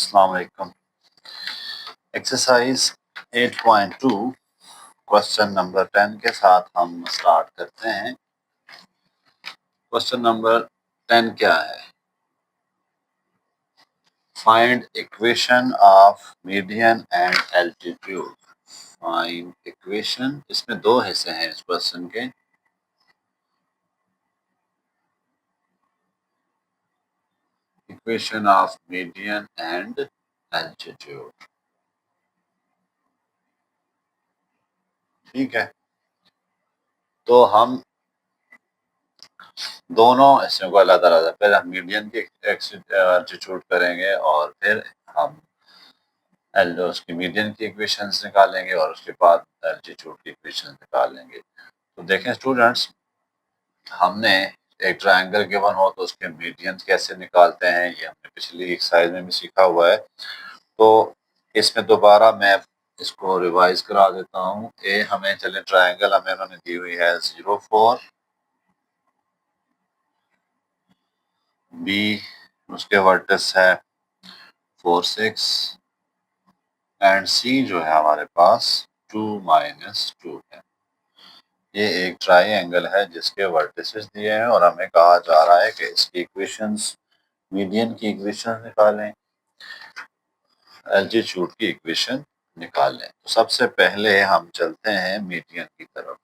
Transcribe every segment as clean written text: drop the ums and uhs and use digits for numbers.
अस्सलाम वालेकुम। Exercise 8.2 question number 10 के साथ हम स्टार्ट करते हैं। क्वेश्चन नंबर 10 क्या है? Find equation of median and altitude. Find equation, इसमें दो हिस्से हैं इस क्वेश्चन के। Equation of median and altitude, ठीक है। तो हम दोनों हिस्सों को अलग अलग, पहले हम मीडियन की एल्टीट्यूड करेंगे और फिर हम उसकी मीडियन की इक्वेशंस निकालेंगे और उसके बाद एल्टीट्यूड की इक्वेशंस निकालेंगे। तो देखें स्टूडेंट्स, हमने एक ट्रायंगल गिवन हो तो उसके मीडियन कैसे निकालते हैं, ये हमने पिछली एक्सरसाइज में भी सीखा हुआ है। तो इसमें दोबारा मैं इसको रिवाइज करा देता हूँ। ए हमें चले ट्रायंगल हमें उन्होंने दी हुई है 0, 4, बी उसके वर्टिस है 4, 6 एंड सी जो है हमारे पास 2, -2 है। ये एक ट्राइंगल है जिसके वर्टिसेस दिए हैं और हमें कहा जा रहा है कि इसकी इक्वेशंस, मीडियन की इक्वेशन निकालें, एल्टीट्यूड की इक्वेशन निकालें। तो सबसे पहले हम चलते हैं मीडियन की तरफ।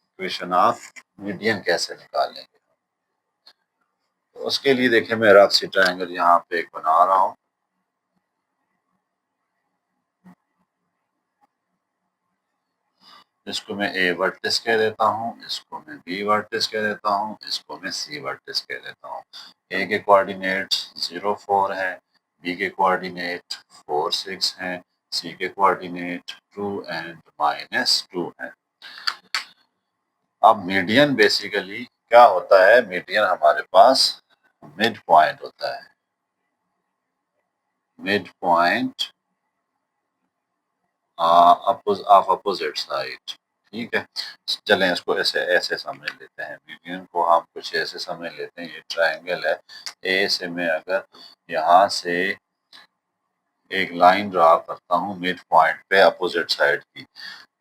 इक्वेशन ऑफ मीडियन कैसे निकालेंगे? तो उसके लिए देखिए मैं रफ सी ट्राइंगल यहाँ पे एक बना रहा हूँ। इसको मैं ए वर्टिस कह देता हूँ, इसको मैं बी वर्टिस कह देता हूँ, इसको मैं सी वर्टिस कह देता हूँ। ए के कोऑर्डिनेट 0, 4 है, बी के कोऑर्डिनेट 4, 6 हैं, सी के कोऑर्डिनेट 2 एंड -2 है। अब मीडियन बेसिकली क्या होता है? मीडियन हमारे पास मिड पॉइंट होता है, midpoint of opposite side, ठीक है। चलें इसको ऐसे ऐसे समझ लेते हैं। मीडियन को हम कुछ ऐसे समझ लेते हैं। ये ट्रायंगल है, ए से मैं अगर यहाँ से एक लाइन ड्रा करता हूँ मिड पॉइंट पे अपोजिट साइड की,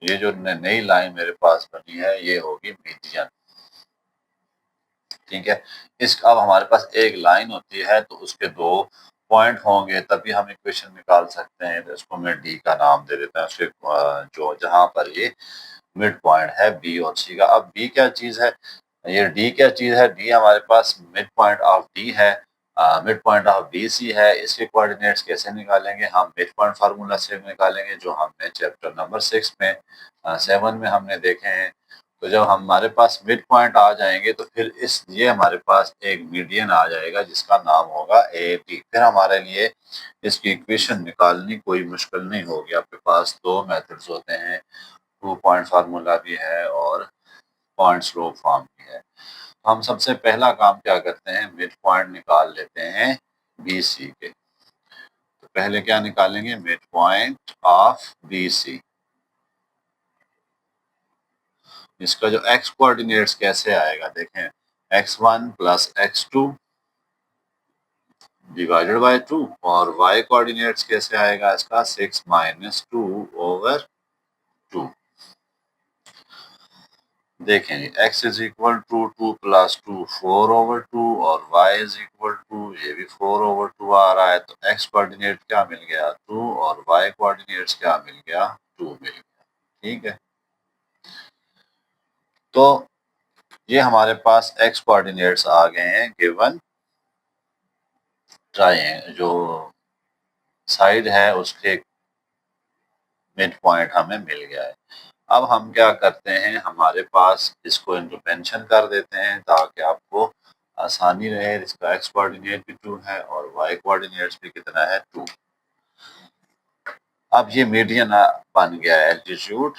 ये जो नई लाइन मेरे पास बनी है ये होगी मीडियन, ठीक है। इस अब हमारे पास एक लाइन होती है तो उसके दो पॉइंट होंगे तभी हम इक्वेशन निकाल सकते हैं। तो इसको मैं डी का नाम दे देता हूँ, उसके जो जहाँ पर ये मिड पॉइंट है बी और सी का। अब बी क्या चीज है, ये डी क्या चीज है? डी हमारे पास मिड पॉइंट ऑफ डी है, midpoint of B C है। इसके कोऑर्डिनेट्स कैसे निकालेंगे? हम मिड पॉइंट फार्मूला से निकालेंगे जो हमने चैप्टर नंबर 6 में 7 में हमने देखे हैं। तो जब हमारे पास मिड पॉइंट आ जाएंगे तो फिर इस ये हमारे पास एक मीडियन आ जाएगा जिसका नाम होगा ए डी। फिर हमारे लिए इसकी इक्वेशन निकालनी कोई मुश्किल नहीं होगी। आपके पास दो मेथड्स होते हैं, 2 पॉइंट फार्मूला भी है और पॉइंट स्लोप फॉर्म भी है। हम सबसे पहला काम क्या करते हैं, मिड पॉइंट निकाल लेते हैं बी सी के। तो पहले क्या निकालेंगे? Midpoint of B C. इसका जो x कोऑर्डिनेट्स कैसे आएगा देखें, x1 + x2 डिवाइडेड बाय 2 और y कोऑर्डिनेट्स कैसे आएगा इसका? 6 - 2/2। देखें x = 2, 2 + 2 4/2 और y = 2, ये भी 4/2 आ रहा है। तो x कोऑर्डिनेट क्या मिल गया? 2 और y कोऑर्डिनेट्स क्या मिल गया? 2 मिल गया, ठीक है। तो ये हमारे पास x कोऑर्डिनेट्स आ गए हैं गिवन ट्रायंगल, जो साइड है उसके मिड पॉइंट हमें मिल गया है। अब हम क्या करते हैं, हमारे पास इसको इंटरवेंशन कर देते हैं ताकि आपको आसानी रहे। इसका x कोऑर्डिनेट भी 2 है और y कोऑर्डिनेट्स भी कितना है? 2। अब ये मीडियन बन गया है एल्टीट्यूड।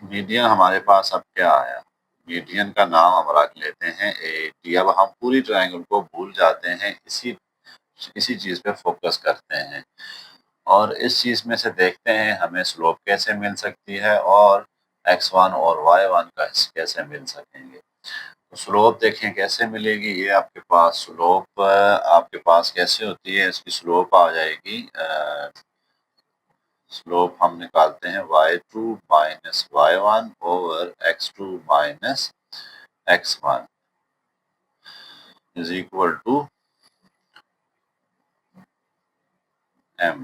मीडियन हमारे पास अब क्या आया? मीडियन का नाम हम रख लेते हैं ए डी। अब हम पूरी ट्रायंगल को भूल जाते हैं, इसी चीज पे फोकस करते हैं और इस चीज में से देखते हैं हमें स्लोप कैसे मिल सकती है और x1 और y1 का कैसे मिल सकेंगे। स्लोप देखें कैसे मिलेगी, ये आपके पास स्लोप आपके पास कैसे होती है, इसकी स्लोप आ जाएगी, स्लोप हम निकालते हैं y2 minus y1 over x2 minus x1 is equal to m।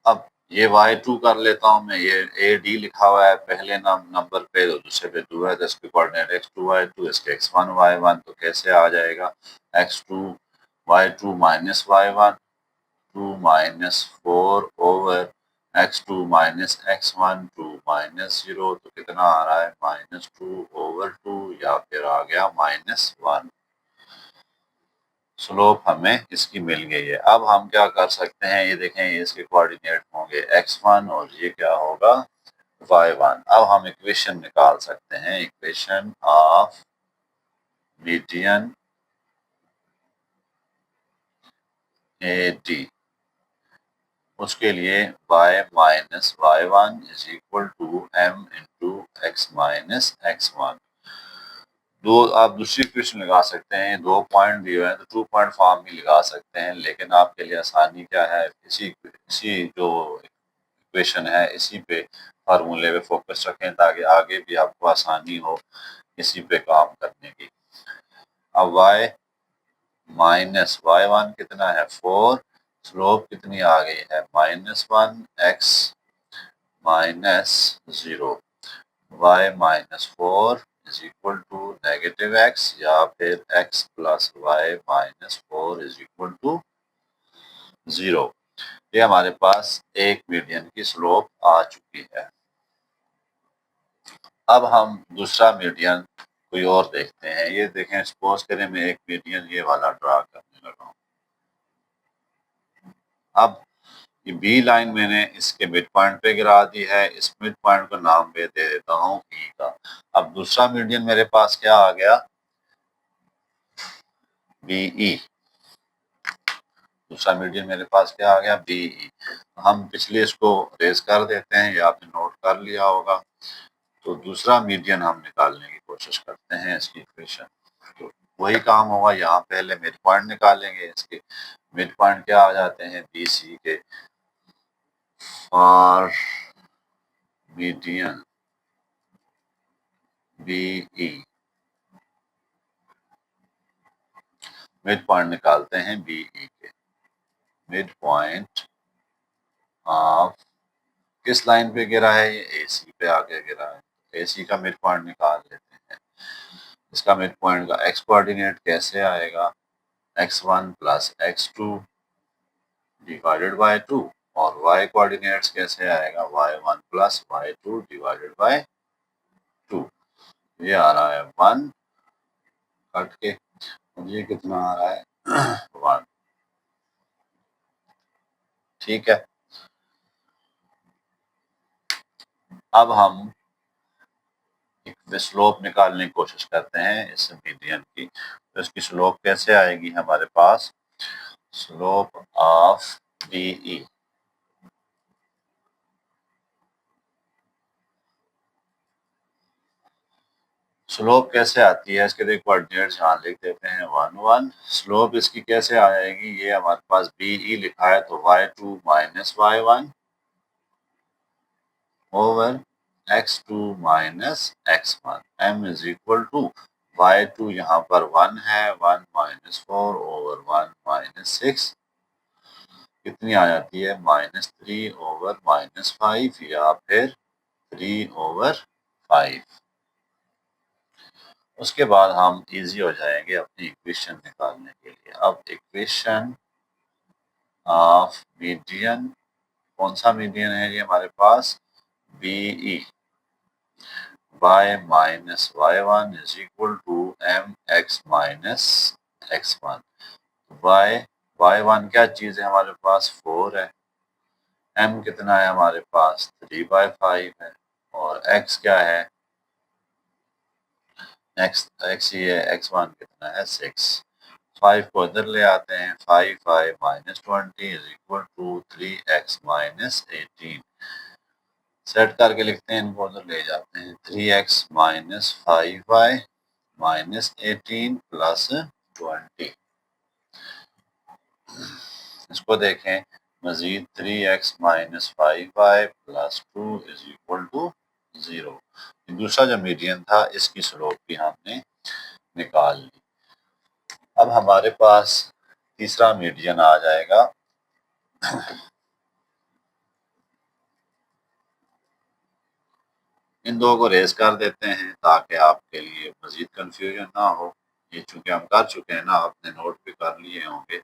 अब ये y2 कर लेता हूं मैं, ये AD लिखा हुआ है पहले नंबर पे, तो दूसरे पे 2 है, तो इसके कोऑर्डिनेट x2 y2, इसके x1 y1, तो कैसे आ जाएगा x2 y2 minus y1 2 minus 4 over x2 minus x1 2 minus 0, तो कितना आ रहा है -2 ओवर 2 या फिर आ गया -1। स्लोप हमें इसकी मिल गई है। अब हम क्या कर सकते हैं, ये देखें, ये इसके कोऑर्डिनेट होंगे x1 और ये क्या होगा y1। अब हम इक्वेशन निकाल सकते हैं, इक्वेशन ऑफ मीडियन AD। उसके लिए y minus y1 is equal to m into x minus x1। दो आप दूसरी इक्वेशन लगा सकते हैं, 2 पॉइंट दिए हुए हैं तो 2 पॉइंट फॉर्म भी लगा सकते हैं, लेकिन आपके लिए आसानी क्या है, इसी इसी जो इक्वेशन है इसी पे फार्मूले पे फोकस रखें ताकि आगे भी आपको आसानी हो इसी पे काम करने की। अब y माइनस y1 कितना है 4, स्लोप कितनी आ गई है -1 x minus 0, y minus 4 is equal to negative x या फिर x plus y minus 4 is equal to 0। ये हमारे पास एक मीडियन की स्लोप आ चुकी है। अब हम दूसरा मीडियन कोई और देखते हैं। ये देखें, सपोज करें मैं एक मीडियन ये वाला ड्रा करने लगा हूँ। अब ये बी लाइन मैंने इसके मिड पॉइंट पे गिरा दी है, इस मिड पॉइंट को नाम पे दे देता हूँ ई का। अब दूसरा मीडियन मेरे पास क्या आ गया, बीई। दूसरा मीडियन मेरे पास क्या आ गया, बीई। हम पिछले इसको रेज कर देते हैं, ये आपने नोट कर लिया होगा। तो दूसरा मीडियन हम निकालने की कोशिश करते हैं इसकी इक्वेशन। तो वही काम होगा, यहाँ पहले मिड पॉइंट निकालेंगे, इसके मिड पॉइंट क्या आ जाते हैं बी सी के, और मीडियन बीई मिड पॉइंट निकालते हैं बीई के। मिड पॉइंट ऑफ किस लाइन पे गिरा है, ये एसी पे आके गिरा है, एसी का मिड पॉइंट निकाल लेते हैं। इसका मिड पॉइंट का एक्स कोऑर्डिनेट कैसे आएगा, x1 plus x2 divided by 2, और y कोऑर्डिनेट्स कैसे आएगा, y1 plus y2 divided by 2। ये आ रहा है 1 कट के, और ये कितना आ रहा है 1। ठीक है। अब हम एक स्लोप निकालने की कोशिश करते हैं इस मीडियन की। तो इसकी स्लोप कैसे आएगी हमारे पास, स्लोप ऑफ बीई। स्लोप कैसे आती है, इसके लिए कोऑर्डिनेट्स यहाँ लिख देते हैं 1 1। स्लोप इसकी कैसे आ जाएगी, ये हमारे पास बीई लिखा है तो y2 minus y1 over x2 minus x1 m is equal to y2 यहाँ पर 1 है, 1 माइनस 4 ओवर 1 माइनस 6 कितनी आ जाती है -3 ओवर -5 या फिर 3 ओवर 5। उसके बाद हम इजी हो जाएंगे अपनी इक्वेशन निकालने के लिए। अब इक्वेशन ऑफ मीडियन, कौन सा मीडियन है ये हमारे पास, BE. y minus y1 is equal to m x minus x1। y1 क्या चीज़ है हमारे पास, 4 है। m कितना है हमारे पास, 3/5 है। और x क्या है, x ये x1 कितना है 6। 5 को इधर ले आते हैं, 5 minus 20 is equal to 3x minus 18। Set करके लिखते हैं, इनको उधर ले जाते हैं। 3x minus 5y minus 18 plus 20। इसको देखें, मजीद 3x minus 5y plus 2 is equal to 0। दूसरा जो मीडियन था इसकी स्लोप भी हमने निकाल ली। अब हमारे पास तीसरा मीडियन आ जाएगा। इन दो को रेस कर देते हैं ताकि आपके लिए मजीद कंफ्यूजन ना हो। ये चूंकि हम कर चुके हैं ना, आपने नोट भी कर लिए होंगे।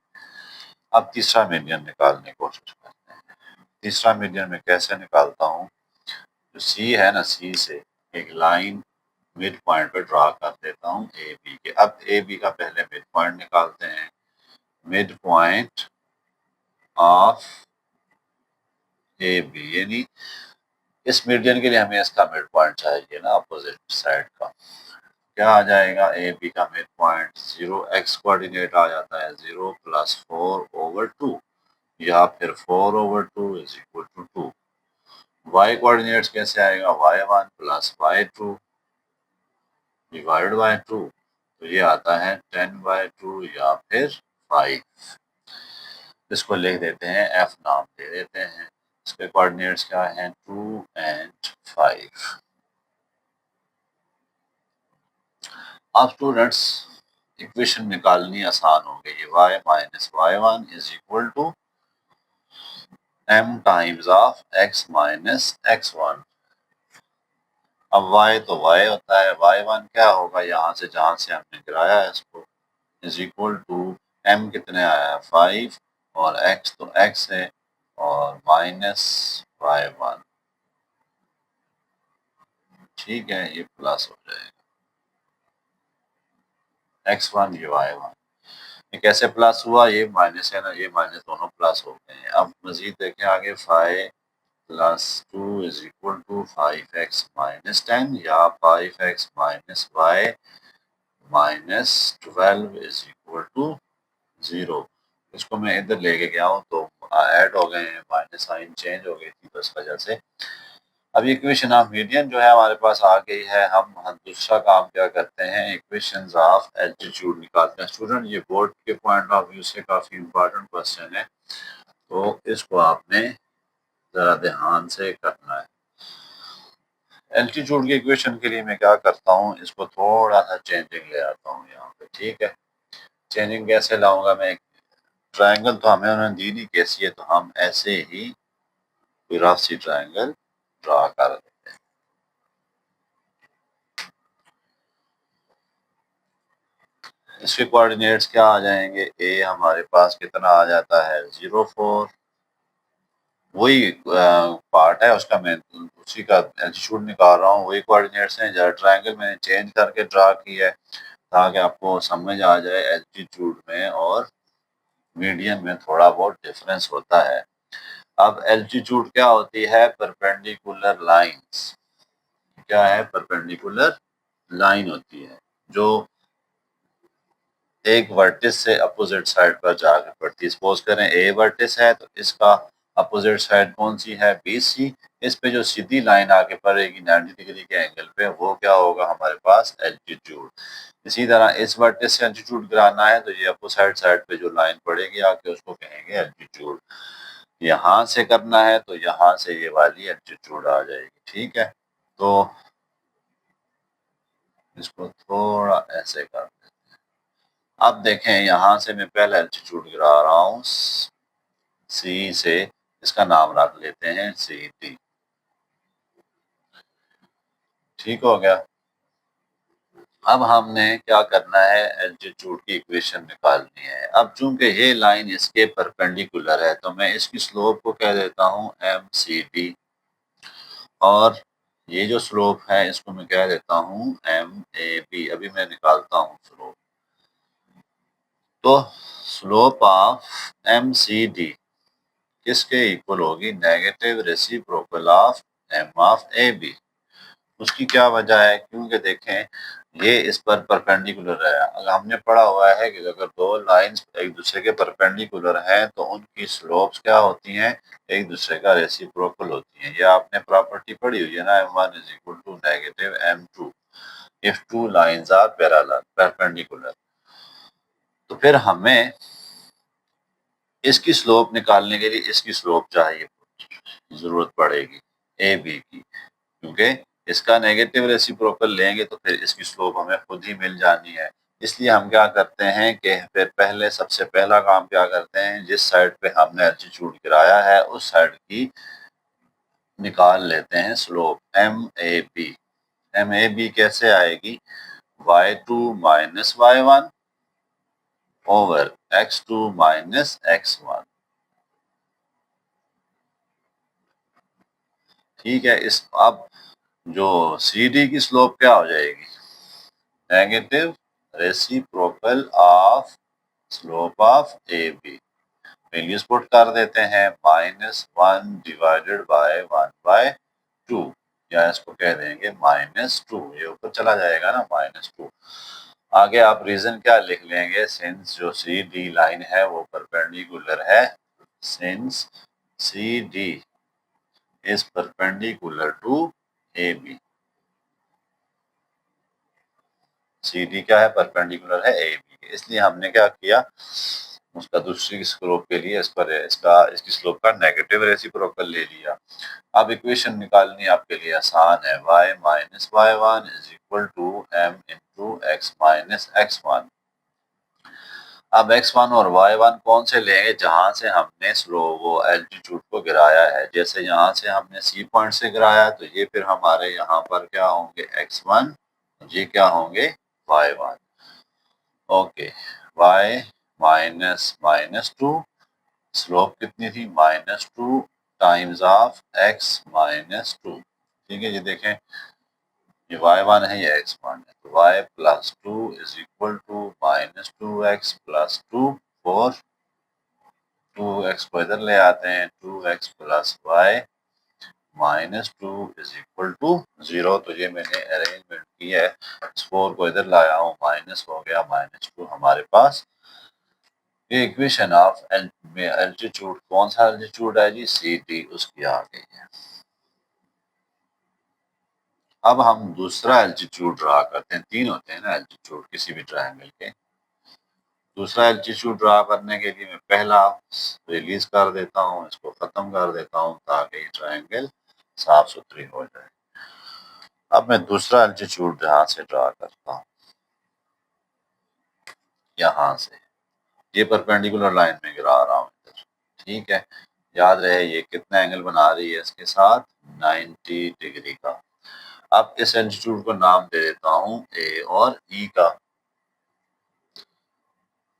अब तीसरा मीडियन निकालने की कोशिश करते हैं। तीसरा मीडियन मैं कैसे निकालता हूँ, जो सी है ना, सी से एक लाइन मिड पॉइंट पे ड्रा कर देता हूँ ए बी के। अब ए बी का पहले मिड पॉइंट निकालते हैं। Midpoint of A B, यानी इस मीडियन के लिए हमें इसका मिड पॉइंट चाहिए ना, अपोजिट साइड का। क्या आ जाएगा, ए बी का मिड पॉइंट 0, एक्स कोऑर्डिनेट आ जाता है 0 प्लस 4/2 या फिर 4/2 is equal to 2। Y coordinates कैसे आएगा, y1 plus y2 divide by 2, तो ये आता है 10/2 या फिर 5। इसको लिख देते हैं, f नाम दे देते हैं। इसके कोऑर्डिनेट्स क्या हैं, 2 एंड 5। अब स्टूडेंट्स इक्वेशन निकालनी आसान हो गई। y minus y1 is equal to m times of x minus x1। अब y तो y होता है, y1 क्या होगा, यहाँ से जहाँ से हमने गिराया है इसको, इज इक्वल टू m कितने आया है 5 और x तो x है और माइनस y1। ठीक है, ये प्लस हो जाएगा x1 ये y1। ये कैसे प्लस हुआ, ये माइनस है ना, ये माइनस दोनों प्लस हो गए हैं। अब मजीद देखें आगे, 5 plus 2 is equal to 5x minus 10 या 5x minus y minus 12 is equal to 0। इसको मैं इधर लेके गया हूँ तो ऐड हो गए हैं, माइनस साइन चेंज हो गई थी, तो इस वजह से अब इक्वेशन ऑफ मीडियन जो है हमारे पास आ गई है। हम दूसरा काम क्या करते हैं, इक्वेशंस ऑफ एल्टीट्यूड निकालते हैं। स्टूडेंट ये बोर्ड के पॉइंट ऑफ व्यू से काफी इंपॉर्टेंट क्वेश्चन है, तो इसको आपने जरा ध्यान से करना है। एल्टीट्यूड के इक्वेशन के लिए मैं क्या करता हूँ, इसको थोड़ा सा चेंजिंग ले आता हूँ यहाँ पे। ठीक है, चेंजिंग कैसे लाऊंगा मैं, ट्रायंगल तो हमें उन्होंने दी नहीं कैसी है, तो हम ऐसे ही कोई रफ सी ट्रायंगल ड्रा कर देते हैं। इसके कोऑर्डिनेट्स क्या आ जाएंगे, ए हमारे पास कितना आ जाता है 0 4, वही पार्ट है उसका, मैं उसी का एल्टीट्यूड निकाल रहा हूँ, वही कोऑर्डिनेट्स हैं। जरा ट्रायंगल मैंने चेंज करके ड्रा किया है ताकि आपको समझ आ जाए एल्टीट्यूड में और मीडियन में थोड़ा बहुत डिफरेंस होता है। अब एल्टीट्यूड क्या होती है, परपेंडिकुलर लाइंस। क्या है, परपेंडिकुलर लाइन होती है जो एक वर्टिस से अपोजिट साइड पर जाकर पड़ती है। सपोज करें ए वर्टिस है तो इसका अपोजिट साइड कौन सी है, BC। इस पे जो सीधी लाइन आके पड़ेगी 90 डिग्री के एंगल पे, वो क्या होगा हमारे पास, एल्टीट्यूड। इसी तरह इस वर्टिस से एल्टीट्यूड गिराना है तो ये अपोजिट साइड पे जो लाइन पड़ेगी आके उसको कहेंगे एल्टीट्यूड। यहाँ से करना है तो यहाँ से ये वाली एल्टीट्यूड आ जाएगी। ठीक है, तो इसको थोड़ा ऐसे कर, अब देखें यहाँ से मैं पहला एल्टीट्यूड गिरा रहा हूँ सी से, इसका नाम रख लेते हैं CD। ठीक हो गया। अब हमने क्या करना है, एल्टीट्यूड की इक्वेशन निकालनी है। अब चूंकि ये लाइन इसके परपेंडिकुलर है तो मैं इसकी स्लोप को कह देता हूँ MCD, और ये जो स्लोप है इसको मैं कह देता हूँ MAB। अभी मैं निकालता हूँ स्लोप, तो स्लोप ऑफ MCD किसके इक्वल होगी, negative reciprocal of M of AB। उसकी क्या वजह है, क्योंकि देखें ये इस पर परपेंडिकुलर है। अगर हमने पढ़ा हुआ है कि अगर दो लाइंस एक दूसरे के परपेंडिकुलर हैं तो उनकी स्लोप्स क्या होती हैं, एक दूसरे का रेसिप्रोकल होती हैं। ये आपने प्रॉपर्टी पढ़ी हुई है ना, m1 is equal to negative m2 if two lines are parallel perpendicular. तो फिर हमें इसकी स्लोप निकालने के लिए इसकी स्लोप चाहिए, जरूरत पड़ेगी ए बी की, क्योंकि इसका नेगेटिव रेसिप्रोकल लेंगे तो फिर इसकी स्लोप हमें खुद ही मिल जानी है। इसलिए हम क्या करते हैं कि फिर पहले सबसे पहला काम क्या करते हैं, जिस साइड पे हमने एल्टीट्यूड गिराया है उस साइड की निकाल लेते हैं स्लोप MAB। MAB कैसे आएगी, y2 minus y1 over x2 minus x1। ठीक है, इस अब जो CD की स्लोप क्या हो जाएगी, negative reciprocal of slope of AB। Values put कर देते हैं, -1 डिवाइडेड बाय 1/2, या इसको कह देंगे -2। ये ऊपर चला जाएगा ना, -2। आगे आप रीजन क्या लिख लेंगे, सिंस जो CD लाइन है वो परपेंडिकुलर है, since CD is perpendicular to AB। CD क्या है, परपेंडिकुलर है AB के, इसलिए हमने क्या किया, उसका दूसरी स्लोप के लिए इसकी स्लोप का नेगेटिव रेसिप्रोकल ले लिया। अब इक्वेशन निकालनी आपके लिए आसान है, y minus y1 is equal to m into x minus x1। अब x1 और y1 कौन से लेंगे, जहां से हमने वो एल्टीट्यूड को गिराया है। जैसे यहाँ से हमने C पॉइंट से गिराया तो ये फिर हमारे यहाँ पर क्या होंगे, x1, ये क्या होंगे, y1। ओके, y -2, स्लोप कितनी थी, -2 टाइम्स ऑफ x -2। ठीक है, ये देखें, ये y1 है, ये x1 है, तो y plus 2 is equal to -2x plus 2, 4, 2x को इधर ले आते हैं, 2x plus y -2 is equal to 0। तो ये मैंने अरेंजमेंट की है, इस 4 को इधर लाया हूँ, माइनस हो गया, -2 हमारे पास। ये इक्वेशन ऑफ एल्टीट्यूड, कौन सा एल्टीट्यूड है जी, CD, उसकी आ गई है। अब हम दूसरा एल्टीट्यूड ड्रा करते हैं। 3 होते हैं ना एल्टीट्यूड किसी भी ट्रायंगल के। दूसरा एल्टीट्यूड ड्रा करने के लिए मैं पहला रिलीज कर देता हूँ, इसको खत्म कर देता हूँ ताकि ट्रायंगल साफ सुथरी हो जाए। अब मैं दूसरा एल्टीट्यूड यहाँ से ड्रा करता हूँ, यहाँ से ये परपेंडिकुलर लाइन में गिरा रहा हूँ इधर। ठीक है, याद रहे ये कितना एंगल बना रही है इसके साथ, 90 डिग्री का। अब इस एल्टीट्यूड को नाम दे देता हूँ A और E का।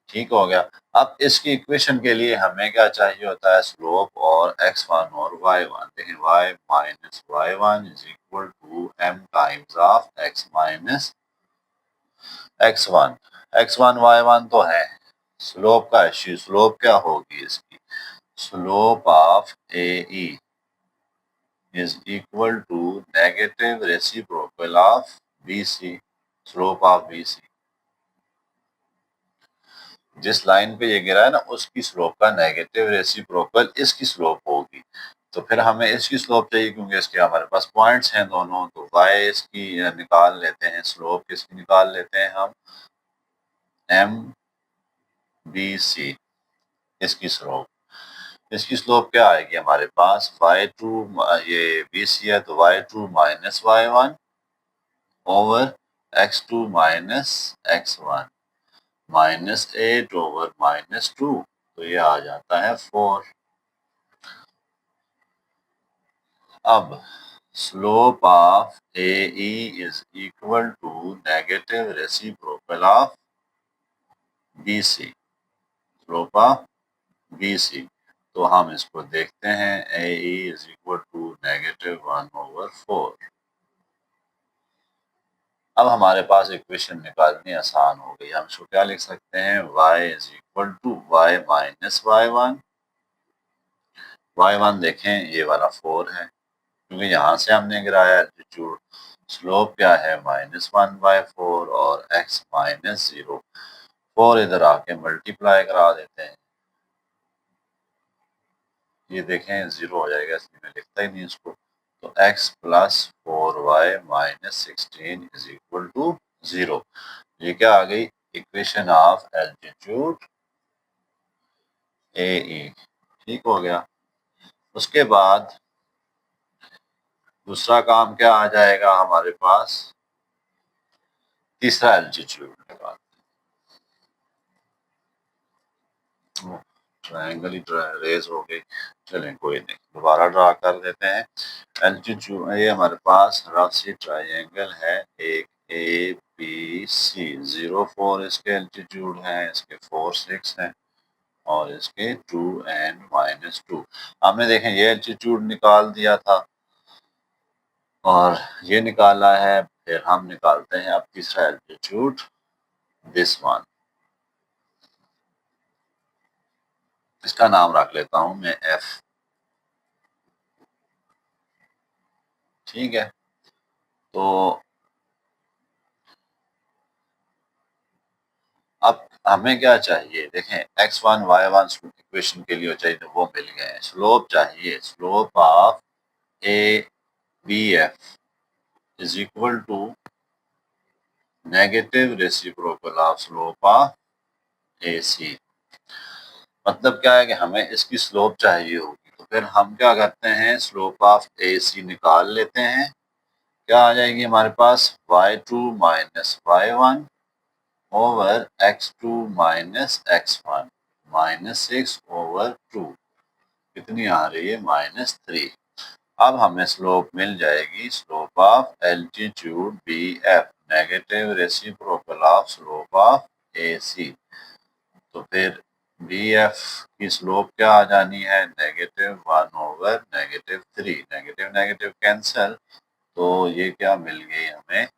ठीक हो गया। अब इसकी इक्वेशन के लिए हमें क्या चाहिए होता है, स्लोप और x1 और y1। देखें, y minus y1 is equal to m times of x minus x1। x1 y1 तो है, स्लोप का इश्यू, स्लोप क्या होगी इसकी, slope of AE is equal to negative reciprocal of BC, slope of BC। जिस line पे ये गिरा है ना उसकी स्लोप का नेगेटिव रेसिप्रोकल इसकी स्लोप होगी। तो फिर हमें इसकी स्लोप चाहिए क्योंकि इसके हमारे पास पॉइंट्स हैं दोनों, तो y इसकी निकाल लेते हैं, स्लोप किसकी निकाल लेते हैं हम, MBC, इसकी स्लोप क्या आएगी हमारे पास, y2, ये BC है तो y2 minus y1 over x2 minus x1, -8 over -2, तो ये आ जाता है 4। अब slope of AE is equal to negative reciprocal of BC, slope of BC। तो हम इसको देखते हैं, AE इज इक्वल टू -1/4। अब हमारे पास इक्वेशन निकालनी आसान हो गई। हम इसको क्या लिख सकते हैं, y is equal to y minus y1। y1 देखें ये वाला 4 है क्योंकि यहाँ से हमने गिराया एल्टीट्यूड, स्लोप क्या है -1/4 और x -0। 4 इधर आके मल्टीप्लाई करा देते हैं, ये देखें 0 हो जाएगा, इसलिए मैं लिखता ही नहीं इसको। तो x + 4y - 16 = 0। ये क्या आ गई? Equation of altitude AE। ठीक हो गया। उसके बाद दूसरा काम क्या आ जाएगा हमारे पास? तीसरा एल्टीट्यूड निकाल। ट्रायंगल ही रेज हो गई, चलें कोई नहीं, दोबारा ड्रा कर देते हैं। एल्टीट्यूड ये हमारे पास रफ सी ट्रायंगल है, एक ABC, 0 4 इसके एल्टीट्यूड हैं, इसके 4 6 हैं और इसके 2 and -2। हमने देखें ये एल्टीट्यूड निकाल दिया था और ये निकाला है, फिर हम निकालते हैं अब तीसरा एल्टीट्यूड, दिस वन। इसका नाम रख लेता हूं मैं F। ठीक है, तो अब हमें क्या चाहिए? देखें x1 y1 इक्वेशन के लिए चाहिए, तो वो मिल गए। स्लोप चाहिए, slope of ABF is equal to negative reciprocal of slope of AC। मतलब क्या है कि हमें इसकी स्लोप चाहिए होगी, तो फिर हम क्या करते हैं, स्लोप ऑफ AC निकाल लेते हैं। क्या आ जाएगी हमारे पास? y2 - y1 over x2 - x1 -6/2। कितनी आ रही है? -3। अब हमें स्लोप मिल जाएगी, slope of altitude BF, negative reciprocal of slope of AC। तो फिर BF की स्लोप क्या आ जानी है? -1/3। नेगेटिव नेगेटिव कैंसल, तो ये क्या मिल गई हमें?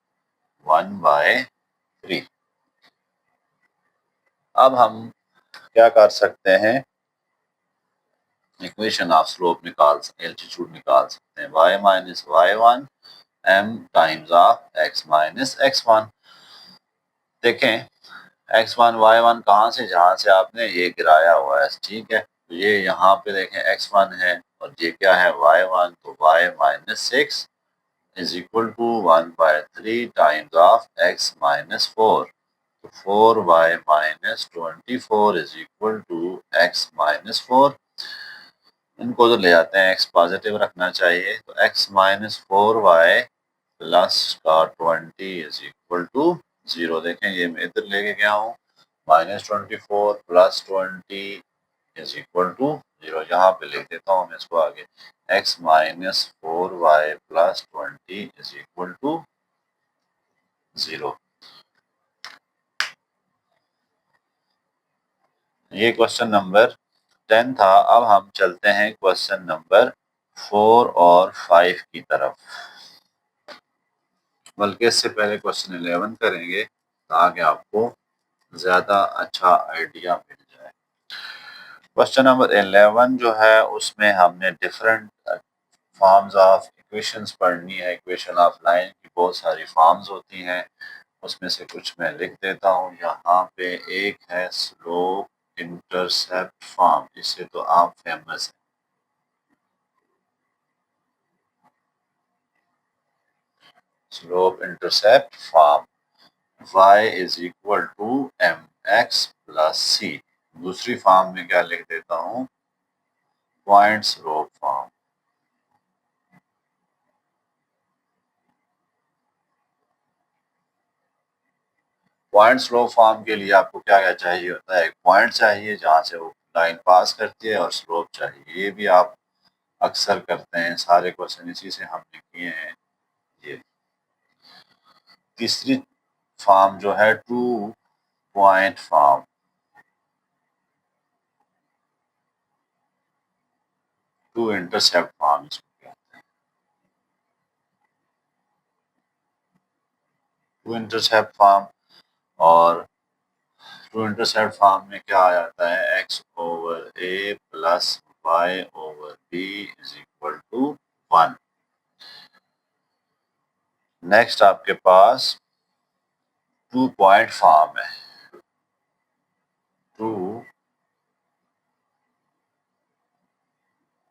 1/3। अब हम क्या कर सकते हैं? इक्वेशन ऑफ स्लोप निकाल सकते, एल्टीट्यूड निकाल सकते हैं। y - y1 m times of x - x1। देखें x1 y1 कहाँ से? जहाँ से आपने ये गिराया हुआ है, ठीक है। तो ये यहाँ पे देखें x1 है और ये क्या है? y1। तो y - 6 is equal to 1/3 times of x - 4। तो 4y - 24 is equal to x - 4। इनको तो ले जाते हैं, x पॉजिटिव रखना चाहिए। तो x - 4y प्लस का 20 इज इक्वल टू 0। देखें ये मैं इधर लेके गया हूँ, -24 + 20 इज इक्वल टू 0। यहाँ पे लिख देता हूँ मैं इसको आगे, x - 4y + 20 is equal to 0। ये क्वेश्चन नंबर 10 था। अब हम चलते हैं क्वेश्चन नंबर 4 और 5 की तरफ, बल्कि इससे पहले क्वेश्चन 11 करेंगे ताकि आपको ज़्यादा अच्छा आइडिया मिल जाए। क्वेश्चन नंबर 11 जो है उसमें हमने डिफरेंट फॉर्म्स ऑफ इक्वेशंस पढ़नी है। इक्वेशन ऑफ लाइन की बहुत सारी फॉर्म्स होती हैं, उसमें से कुछ मैं लिख देता हूँ। यहाँ पे एक है स्लोप इंटरसेप्ट फॉर्म, इससे तो आप फेमस हैं। Slope intercept form y is equal to mx + c। दूसरी फॉर्म में क्या लिख देता हूँ? Point slope form. Point slope form के लिए आपको क्या क्या चाहिए होता है? एक पॉइंट चाहिए जहाँ से वो लाइन पास करती है, और स्लोप चाहिए। ये भी आप अक्सर करते हैं, सारे क्वेश्चन इसी से हमने किए हैं। ये तीसरी फॉर्म जो है 2 पॉइंट फॉर्म, 2 इंटरसेप्ट फॉर्म इसको कहते हैं। 2 इंटरसेप्ट फॉर्म, और 2 इंटरसेप्ट फॉर्म में क्या आ जाता है? x/a + y/b is equal to 1। Next आपके पास 2 पॉइंट फॉर्म है। 2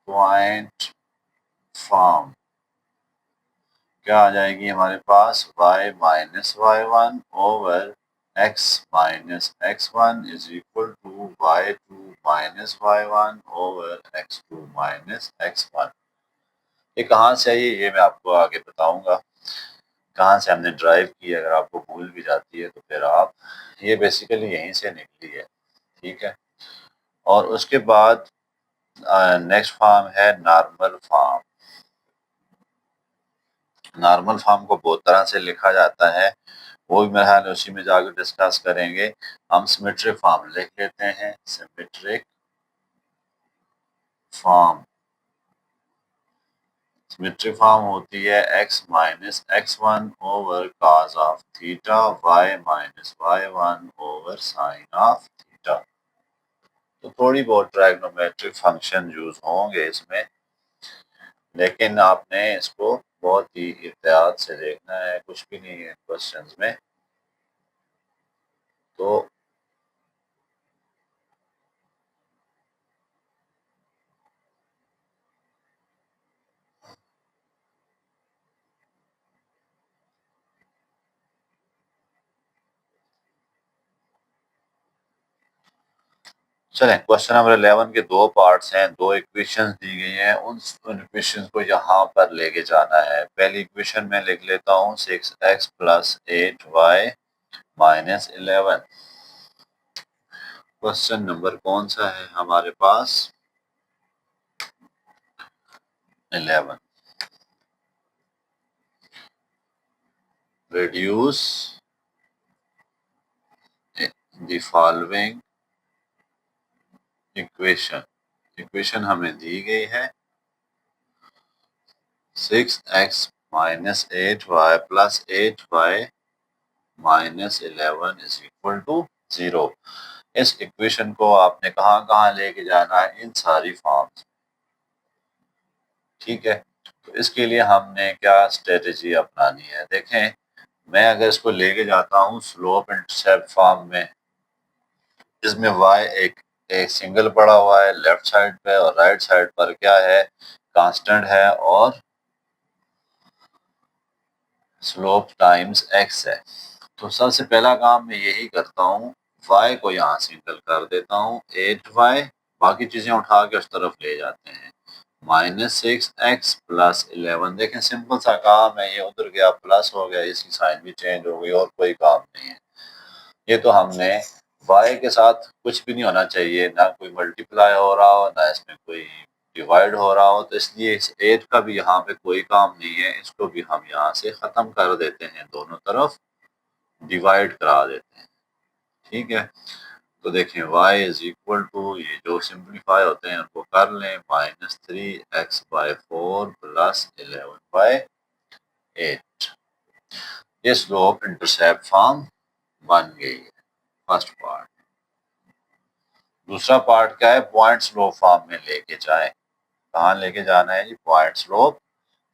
पॉइंट फॉर्म क्या आ जाएगी हमारे पास, y minus y1 over x minus x1 is equal to y2 minus y1 over x2 minus x1। ये कहाँ से आई है ये मैं आपको आगे बताऊंगा, कहाँ से हमने ड्राइव की। अगर आपको भूल भी जाती है तो फिर आप, ये बेसिकली यहीं से निकली है, ठीक है। और उसके बाद नेक्स्ट फॉर्म है नॉर्मल फॉर्म। नॉर्मल फॉर्म को बहुत तरह से लिखा जाता है, वो भी मेरे ख्याल है उसी में जाकर डिस्कस करेंगे। हम सिमेट्रिक फॉर्म लिख लेते हैं। सिमेट्रिक फॉर्म, सिमेट्रिक फॉर्म होती है x minus x1 over cos of theta, y minus y1 over sine of theta. तो थोड़ी बहुत ट्राइग्नोमेट्रिक फंक्शन यूज होंगे इसमें, लेकिन आपने इसको बहुत ही एहतियात से देखना है, कुछ भी नहीं है क्वेश्चंस में। तो चलें, क्वेश्चन नंबर 11 के दो पार्ट्स हैं, दो इक्वेशंस दी गई हैं, उन इक्वेशंस को यहाँ पर लेके जाना है। पहली इक्वेशन में लिख लेता हूँ 6x plus 8y minus 11। Question number कौन सा है हमारे पास, 11। Reduce the following equation. Equation हमें दी गई है 6x minus 8y plus 8y minus 11 is equal to 0। इस इक्वेशन को आपने कहाँ कहाँ लेके जाना है, इन सारी फॉर्म्स, ठीक है। तो इसके लिए हमने क्या स्ट्रेटेजी अपनानी है, देखें। मैं अगर इसको लेके जाता हूँ स्लोप इंटरसेप्ट फॉर्म में, इसमें y एक सिंगल पड़ा हुआ है लेफ्ट साइड पे, और राइट साइड पर क्या है, कांस्टेंट है, और स्लोप टाइम्स x है। तो सबसे पहला काम मैं यही करता हूँ, y को यहाँ सिंगल कर देता हूँ, 8y, बाकी चीजें उठा के उस तरफ ले जाते हैं, माइनस 6x प्लस 11। देखें सिंपल सा काम है, ये उधर गया प्लस हो गया, इसकी साइन भी चेंज हो गई, और कोई काम नहीं है। ये तो हमने y के साथ कुछ भी नहीं होना चाहिए, ना कोई मल्टीप्लाई हो रहा हो, ना इसमें कोई डिवाइड हो रहा हो, तो इसलिए इस 8 का भी यहाँ पे कोई काम नहीं है, इसको भी हम यहाँ से ख़त्म कर देते हैं, दोनों तरफ डिवाइड करा देते हैं, ठीक है। तो देखें y इज इक्वल टू, ये जो सिंप्लीफाई होते हैं उनको कर लें, माइनस 3x/4 प्लस 11/8। ये स्लोप इंटरसेप्ट फॉर्म बन गई है, फर्स्ट पार्ट। दूसरा पार्ट क्या है, पॉइंट स्लोप फॉर्म में लेके जाए। कहाँ लेके जाना है जी, पॉइंट स्लोप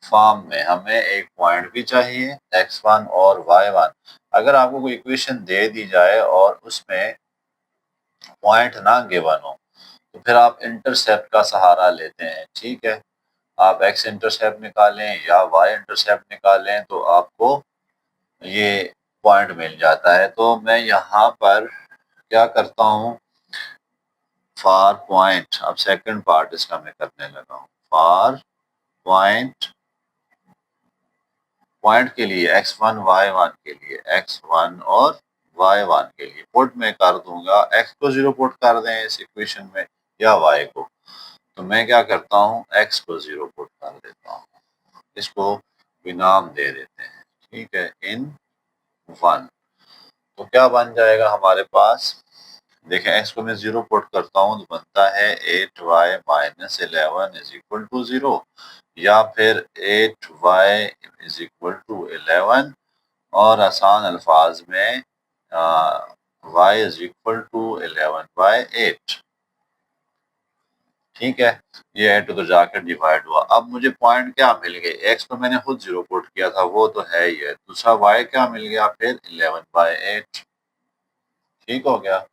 फॉर्म में। हमें एक पॉइंट भी चाहिए x1 और y1। अगर आपको कोई इक्वेशन दे दी जाए और उसमें पॉइंट ना गिवन हो, तो फिर आप इंटरसेप्ट का सहारा लेते हैं, ठीक है। आप x इंटरसेप्ट निकालें या y इंटरसेप्ट निकालें तो आपको ये पॉइंट मिल जाता है। तो मैं यहाँ पर क्या करता हूँ, फॉर पॉइंट, अब सेकंड पार्ट इसका मैं करने लगा हूँ। फॉर पॉइंट, पॉइंट के लिए x1 y1 के लिए, x1 और y1 के लिए पुट में कर दूंगा, x को 0 पुट कर दें इस इक्वेशन में, या y को। तो मैं क्या करता हूँ, x को 0 पुट कर देता हूँ, इसको भी नाम दे देते हैं, ठीक है, इन 1। तो क्या बन जाएगा हमारे पास, देखें x को मैं 0 पुट करता हूँ तो बनता है 8y minus 11 is equal to 0, या फिर 8y इज इक्वल टू 11, और आसान अल्फाज में y इज इक्वल टू 11/8, ठीक है, ये एट तो जाकर डिवाइड हुआ। अब मुझे पॉइंट क्या मिल गए, एक्स तो मैंने खुद 0 पुट किया था, वो तो है ही है। दूसरा वाई क्या मिल गया फिर 11/8। ठीक हो गया,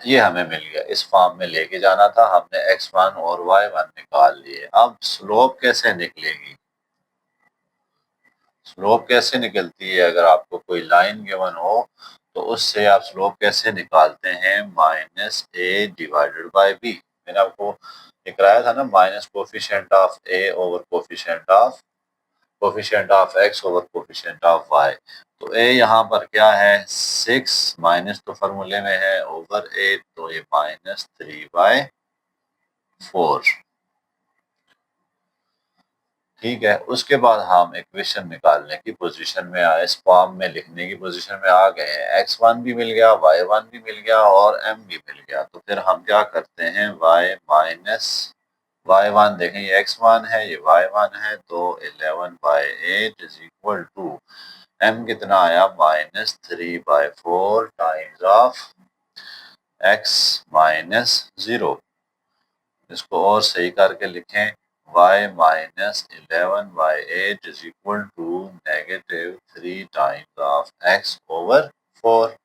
ये हमें मिल गया। इस फॉर्म में लेके जाना था हमने, x1 और y1 निकाल लिए। अब स्लोप कैसे निकलेगी, स्लोप कैसे निकलती है, अगर आपको कोई लाइन गिवन हो तो उससे आप स्लोप कैसे निकालते हैं, -a डिवाइडेड बाय b। मैंने आपको ये कराया था ना, minus coefficient of a over coefficient of x over coefficient of y। तो a यहाँ पर क्या है 6, माइनस तो फॉर्मूले में है, ओवर 8 तो ये -3/4। ठीक है, उसके बाद हम इक्वेशन निकालने की पोजीशन में आए, इस फॉर्म में लिखने की पोजीशन में आ गए हैं। x1 भी मिल गया, y1 भी मिल गया और m भी मिल गया। तो फिर हम क्या करते हैं, y माइनस y1, देखें ये x1 है ये y1 है, तो 11/8 इज इक्वल टू m कितना आया -3/4 टाइम्स ऑफ x -0। इसको और सही करके लिखें, y -11/8 is equal to -3 times of x over 4।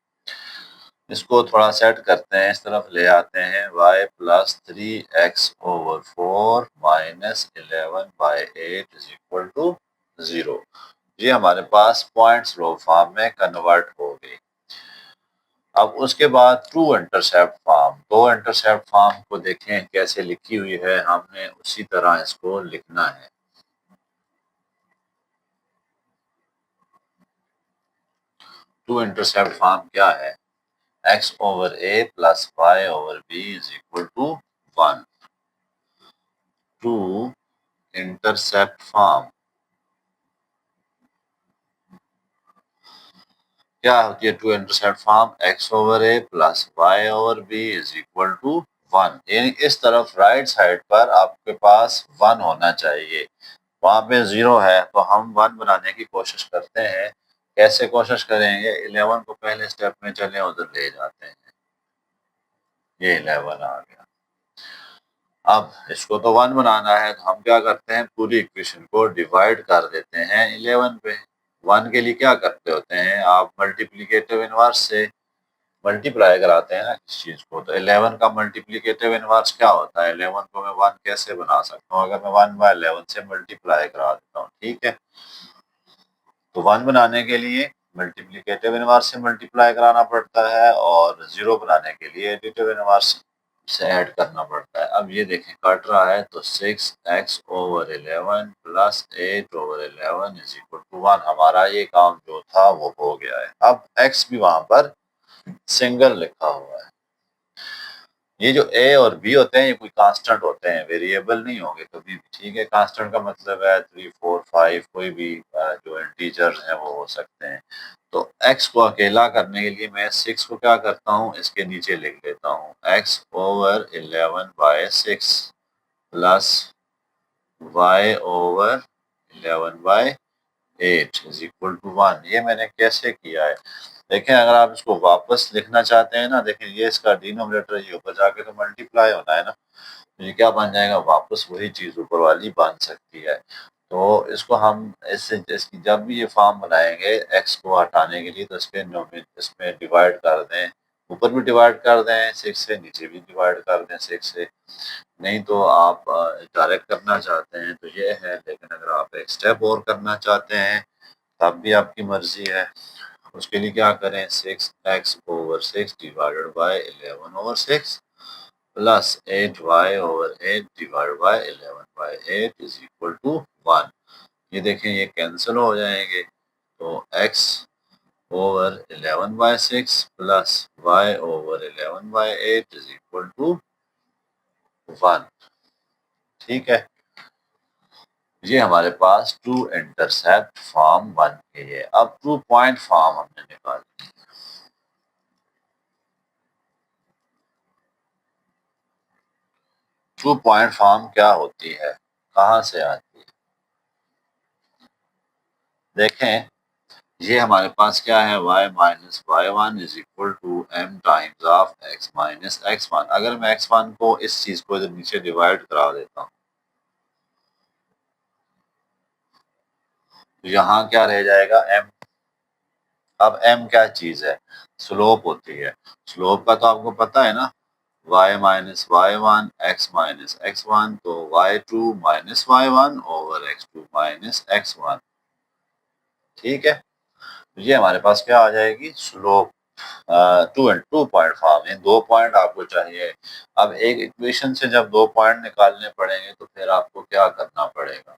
इसको थोड़ा सेट करते हैं, इस तरफ ले आते हैं, y plus 3x over 4 -11/8 is equal to 0। ये हमारे पास पॉइंट स्लोप फॉर्म में कन्वर्ट हो गई। अब उसके बाद टू इंटरसेप्ट फॉर्म, दो इंटरसेप्ट फॉर्म को देखें कैसे लिखी हुई है, हमने उसी तरह इसको लिखना है। टू इंटरसेप्ट फॉर्म क्या है, x over a plus y over b is equal to 1। Two intercept form क्या होती है, two intercept form x over a plus y over b is equal to 1। यानी इस तरफ राइट साइड पर आपके पास 1 होना चाहिए, वहां पे 0 है, तो हम 1 बनाने की कोशिश करते हैं। कैसे कोशिश करेंगे, 11 को पहले स्टेप में चले उधर ले जाते हैं, ये 11 आ गया। अब इसको तो 1 बनाना है, तो हम क्या करते हैं, पूरी इक्वेशन को डिवाइड कर देते हैं 11 पे। 1 के लिए क्या करते होते हैं, आप मल्टीप्लीकेटिव इनवर्स से मल्टीप्लाई कराते हैं ना किस चीज को। तो 11 का मल्टीप्लीकेटिव इनवर्स क्या होता है, 11 को मैं 1 कैसे बना सकता हूँ, अगर मैं 1/11 से मल्टीप्लाई करा देता हूँ। ठीक है, तो 1 बनाने के लिए मल्टीप्लिकेटिव इनवर्स से मल्टीप्लाई कराना पड़ता है, और 0 बनाने के लिए एडिटिव इनवर्स से ऐड करना पड़ता है। अब ये देखें कट रहा है, तो 6x over 11 plus 8 over 11 is equal to 1। हमारा ये काम जो था वो हो गया है। अब x भी वहां पर सिंगल लिखा हुआ है। ये जो a और b होते हैं ये कोई कांस्टेंट होते हैं, वेरिएबल नहीं होंगे कभी भी। ठीक है, कांस्टेंट का मतलब है 3, 4, 5 कोई भी जो इंटीजर्स हैं वो हो सकते हैं। तो x को अकेला करने के लिए मैं 6 को क्या करता हूँ, इसके नीचे लिख लेता हूँ, x over 11/6 plus y over 11/8 is equal to 1। ये मैंने कैसे किया है, देखें अगर आप इसको वापस लिखना चाहते हैं ना, देखें ये इसका डिनोमिनेटर ये ऊपर जाके तो मल्टीप्लाई होना है ना, तो ये क्या बन जाएगा, वापस वही चीज ऊपर वाली बन सकती है। तो इसको हम इससे इसकी जब भी ये फॉर्म बनाएंगे एक्स को हटाने के लिए, तो इसमें डिवाइड कर दें, ऊपर भी डिवाइड कर दें 6 से, नीचे भी डिवाइड कर दें 6 से। नहीं तो आप डायरेक्ट करना चाहते हैं तो ये है, लेकिन अगर आप एक स्टेप और करना चाहते हैं तब भी आपकी मर्जी है। उसके लिए क्या करें, 6x over 6 divided by 11 over 6 plus 8y over 8 divided by 11/8 is equal to 1। ये देखें ये कैंसिल हो जाएंगे, तो x over 11/6 plus y over 11/8 is equal to 1। ठीक है, ये हमारे पास टू इंटरसेप्ट फॉर्म बन गई है। अब 2 पॉइंट फॉर्म हमने निकाली। 2 पॉइंट फॉर्म क्या होती है, कहाँ से आती है, देखें ये हमारे पास क्या है, y minus y one is equal to m times of x minus x one. अगर मैं x1 को इस चीज को इधर नीचे डिवाइड करा देता हूँ तो यहाँ क्या रह जाएगा, m। अब m क्या चीज है, स्लोप होती है। स्लोप का तो आपको पता है ना, y minus y one x minus x one, तो y2 minus y one over x2 minus x one. ठीक है, तो ये हमारे पास क्या आ जाएगी, स्लोप। 2 पॉइंट, 2 पॉइंट आपको चाहिए। अब एक इक्वेशन से जब 2 पॉइंट निकालने पड़ेंगे तो फिर आपको क्या करना पड़ेगा,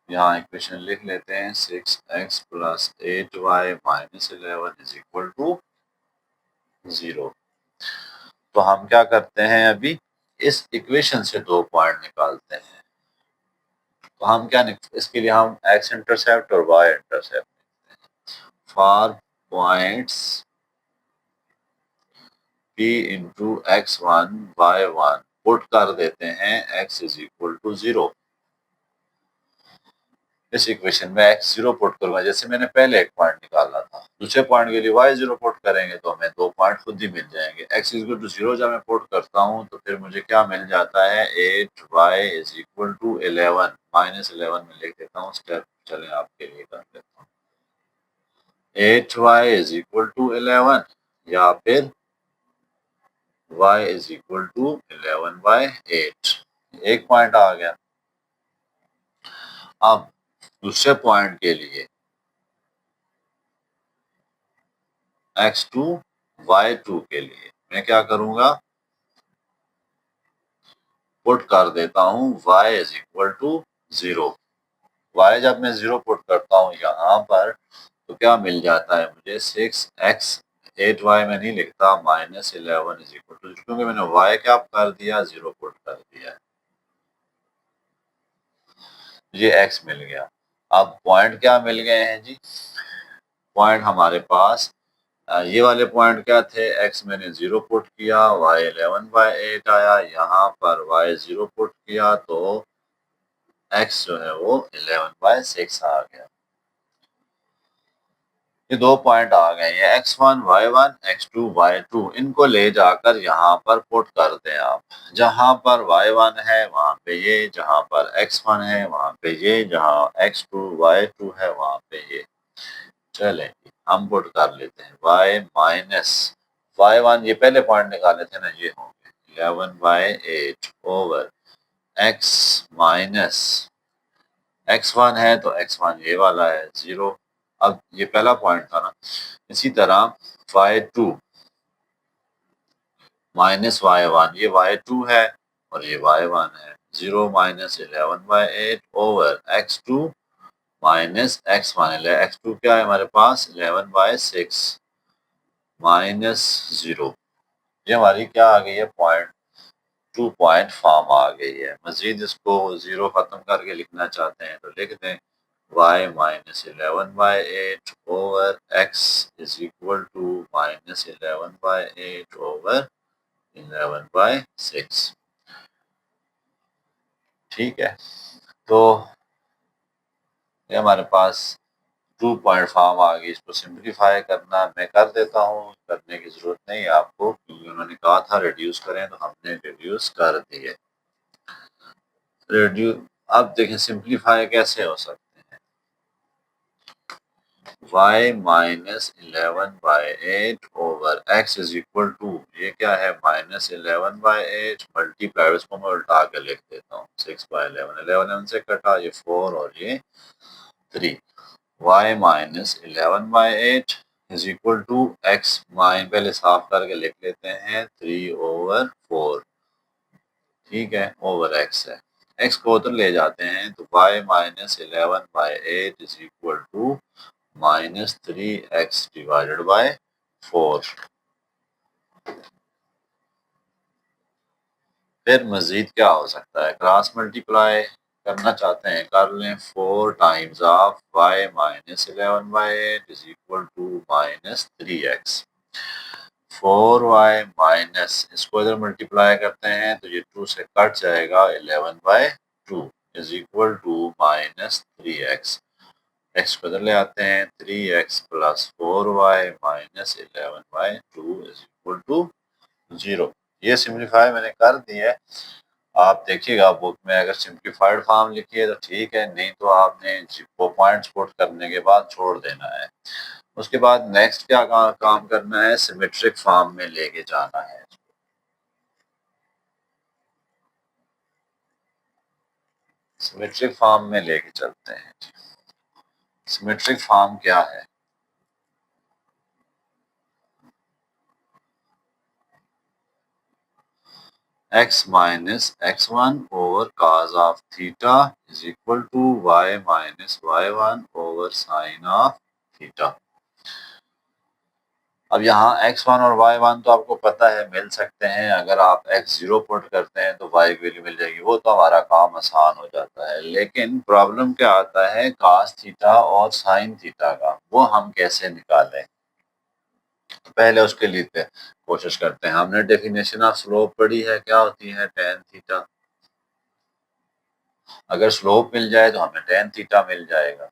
यहाँ इक्वेशन लिख लेते हैं, 6x plus 8y minus 11 is equal to 0। तो हम क्या करते हैं, अभी इस इक्वेशन से 2 पॉइंट निकालते हैं। तो हम क्या इसके लिए हम x इंटरसेप्ट और y intercept for points p into x1 y1 put कर देते हैं x इज इक्वल टू 0। इस इक्वेशन में x 0 पुट करूंगा, जैसे मैंने पहले एक पॉइंट निकाला था, दूसरे पॉइंट के लिए y 0 पुट करेंगे तो हमें 2 पॉइंट खुद ही मिल जाएंगे। x इक्वल टू 0 जब मैं पुट करता हूं तो फिर मुझे क्या मिल जाता है, 8y is equal to 11 minus 11 में लिख देता हूँ, स्टेप चले आपके लिए कर देता हूँ। 8y इज इक्वल टू 11 या फिर y इज इक्वल टू 11/8। एक पॉइंट आ गया। अब दूसरे पॉइंट के लिए x2 y2 के लिए मैं क्या करूंगा, पुट कर देता हूं y is equal to 0। y जब मैं 0 पुट करता हूं यहाँ पर तो क्या मिल जाता है मुझे, 6x 8y में नहीं लिखता, माइनस 11 इज इक्वल टू, क्योंकि मैंने y क्या कर दिया, 0 पुट कर दिया, ये x मिल गया। अब पॉइंट क्या मिल गए हैं जी, पॉइंट हमारे पास ये वाले पॉइंट क्या थे, x मैंने 0 पुट किया, y 11/8 आया, यहाँ पर y 0 पुट किया तो x जो है वो 11/6 आ गया। ये 2 पॉइंट आ गए, ये x1 y1 x2 y2, इनको ले जाकर यहाँ पर पुट कर दें आप। जहाँ पर y1 है वहाँ पे ये, जहाँ पर x1 है वहाँ पे ये, जहाँ x2 y2 है वहाँ पे ये। चलें हम पुट कर लेते हैं, y माइनस y1, ये पहले पॉइंट निकाले थे ना, ये होंगे 11/8 ओवर x माइनस x1 है तो x1 ये वाला है 0। अब ये पहला पॉइंट था ना, इसी तरह y2 माइनस y1, ये y2 है और ये y1 है, 0 minus 11/8 over x2 minus x1, x2 क्या है हमारे पास, 11/6 माइनस 0। ये हमारी क्या आ गई है, पॉइंट 2 पॉइंट फॉर्म आ गई है। मजीद इसको 0 खत्म करके लिखना चाहते हैं तो लिख दें, y minus 11/8 over x is equal to minus 11/8 over 11/6। ठीक है, तो ये हमारे पास 2 पॉइंट फॉर्म आ गई। इसको सिंप्लीफाई करना मैं कर देता हूँ, करने की जरूरत नहीं है आपको, क्योंकि उन्होंने कहा था रिड्यूस करें तो हमने रिड्यूस कर दिए। रिड्यूस, अब देखें सिंप्लीफाई कैसे हो सकते हैं, y minus 11/8 over x is equal to, ये क्या है, माइनस 11/8 मल्टीप्लाई, इसको मैं उल्टा के लिख देता हूँ, 6/11, 11 से कटा, ये 4 और ये 3, y minus 11/8 is equal to x minus, पहले साफ करके लिख लेते हैं, 3/4, ठीक है, ओवर x है, x को उधर ले जाते हैं तो y minus 11/8 is equal to minus 3x divided by 4। फिर मजीद क्या हो सकता है, क्रॉस मल्टीप्लाई करना चाहते हैं कर लें, 4 times of y minus 11/8 is equal to minus 3x। 4y minus, इसको इधर मल्टीप्लाई करते हैं तो ये 2 से कट जाएगा, 11/2 is equal to minus 3x। X को इधर ले आते हैं, 3x + 4y - 11y 2 = 0। ये सिंप्लीफाई मैंने कर दी है। आप देखिएगा बुक में अगर सिंप्लीफाइड फॉर्म लिखी है तो ठीक है, नहीं तो आपने वो पॉइंट्स पुट करने के बाद छोड़ देना है। उसके बाद नेक्स्ट क्या काम करना है, सिमेट्रिक फॉर्म में लेके जाना है। सिमेट्रिक फॉर्म में लेके चलते हैं। सिमेट्रिक फॉर्म क्या है? x - x1 over cos of theta = y - y1 over sin of theta। अब यहाँ x1 और y1 तो आपको पता है मिल सकते हैं। अगर आप x0 पुट करते हैं तो y की वैल्यू मिल जाएगी, वो तो हमारा काम आसान हो जाता है। लेकिन प्रॉब्लम क्या आता है cos थीटा और sin थीटा का, वो हम कैसे निकालें? तो पहले उसके लिए कोशिश करते हैं। हमने डेफिनेशन ऑफ स्लोप पढ़ी है, क्या होती है? tan theta. अगर स्लोप मिल जाए तो हमें tan थीटा मिल जाएगा।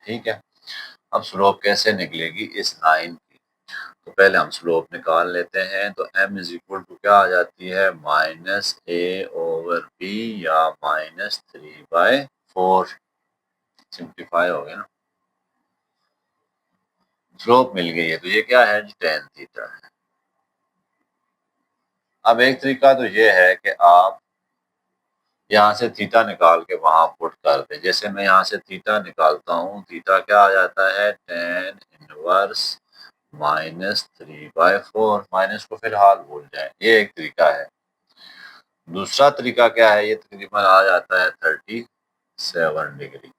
ठीक है, अब स्लोप कैसे निकलेगी इस लाइन की? तो पहले हम स्लोप निकाल लेते हैं। तो m = क्या आ जाती है? -a/b या -3/4। सिंप्लीफाई हो गया ना, स्लोप मिल गई है। तो ये क्या है? tan थीटा है। अब एक तरीका तो ये है कि आप यहाँ से थीटा निकाल के वहां पुट कर दे। जैसे मैं यहाँ से थीटा निकालता हूँ, थीटा क्या आ जाता है? tan inverse -3/4। माइनस को फिलहाल भूल जाए, ये एक तरीका है। दूसरा तरीका क्या है? ये तकरीबन आ जाता है 37 डिग्री।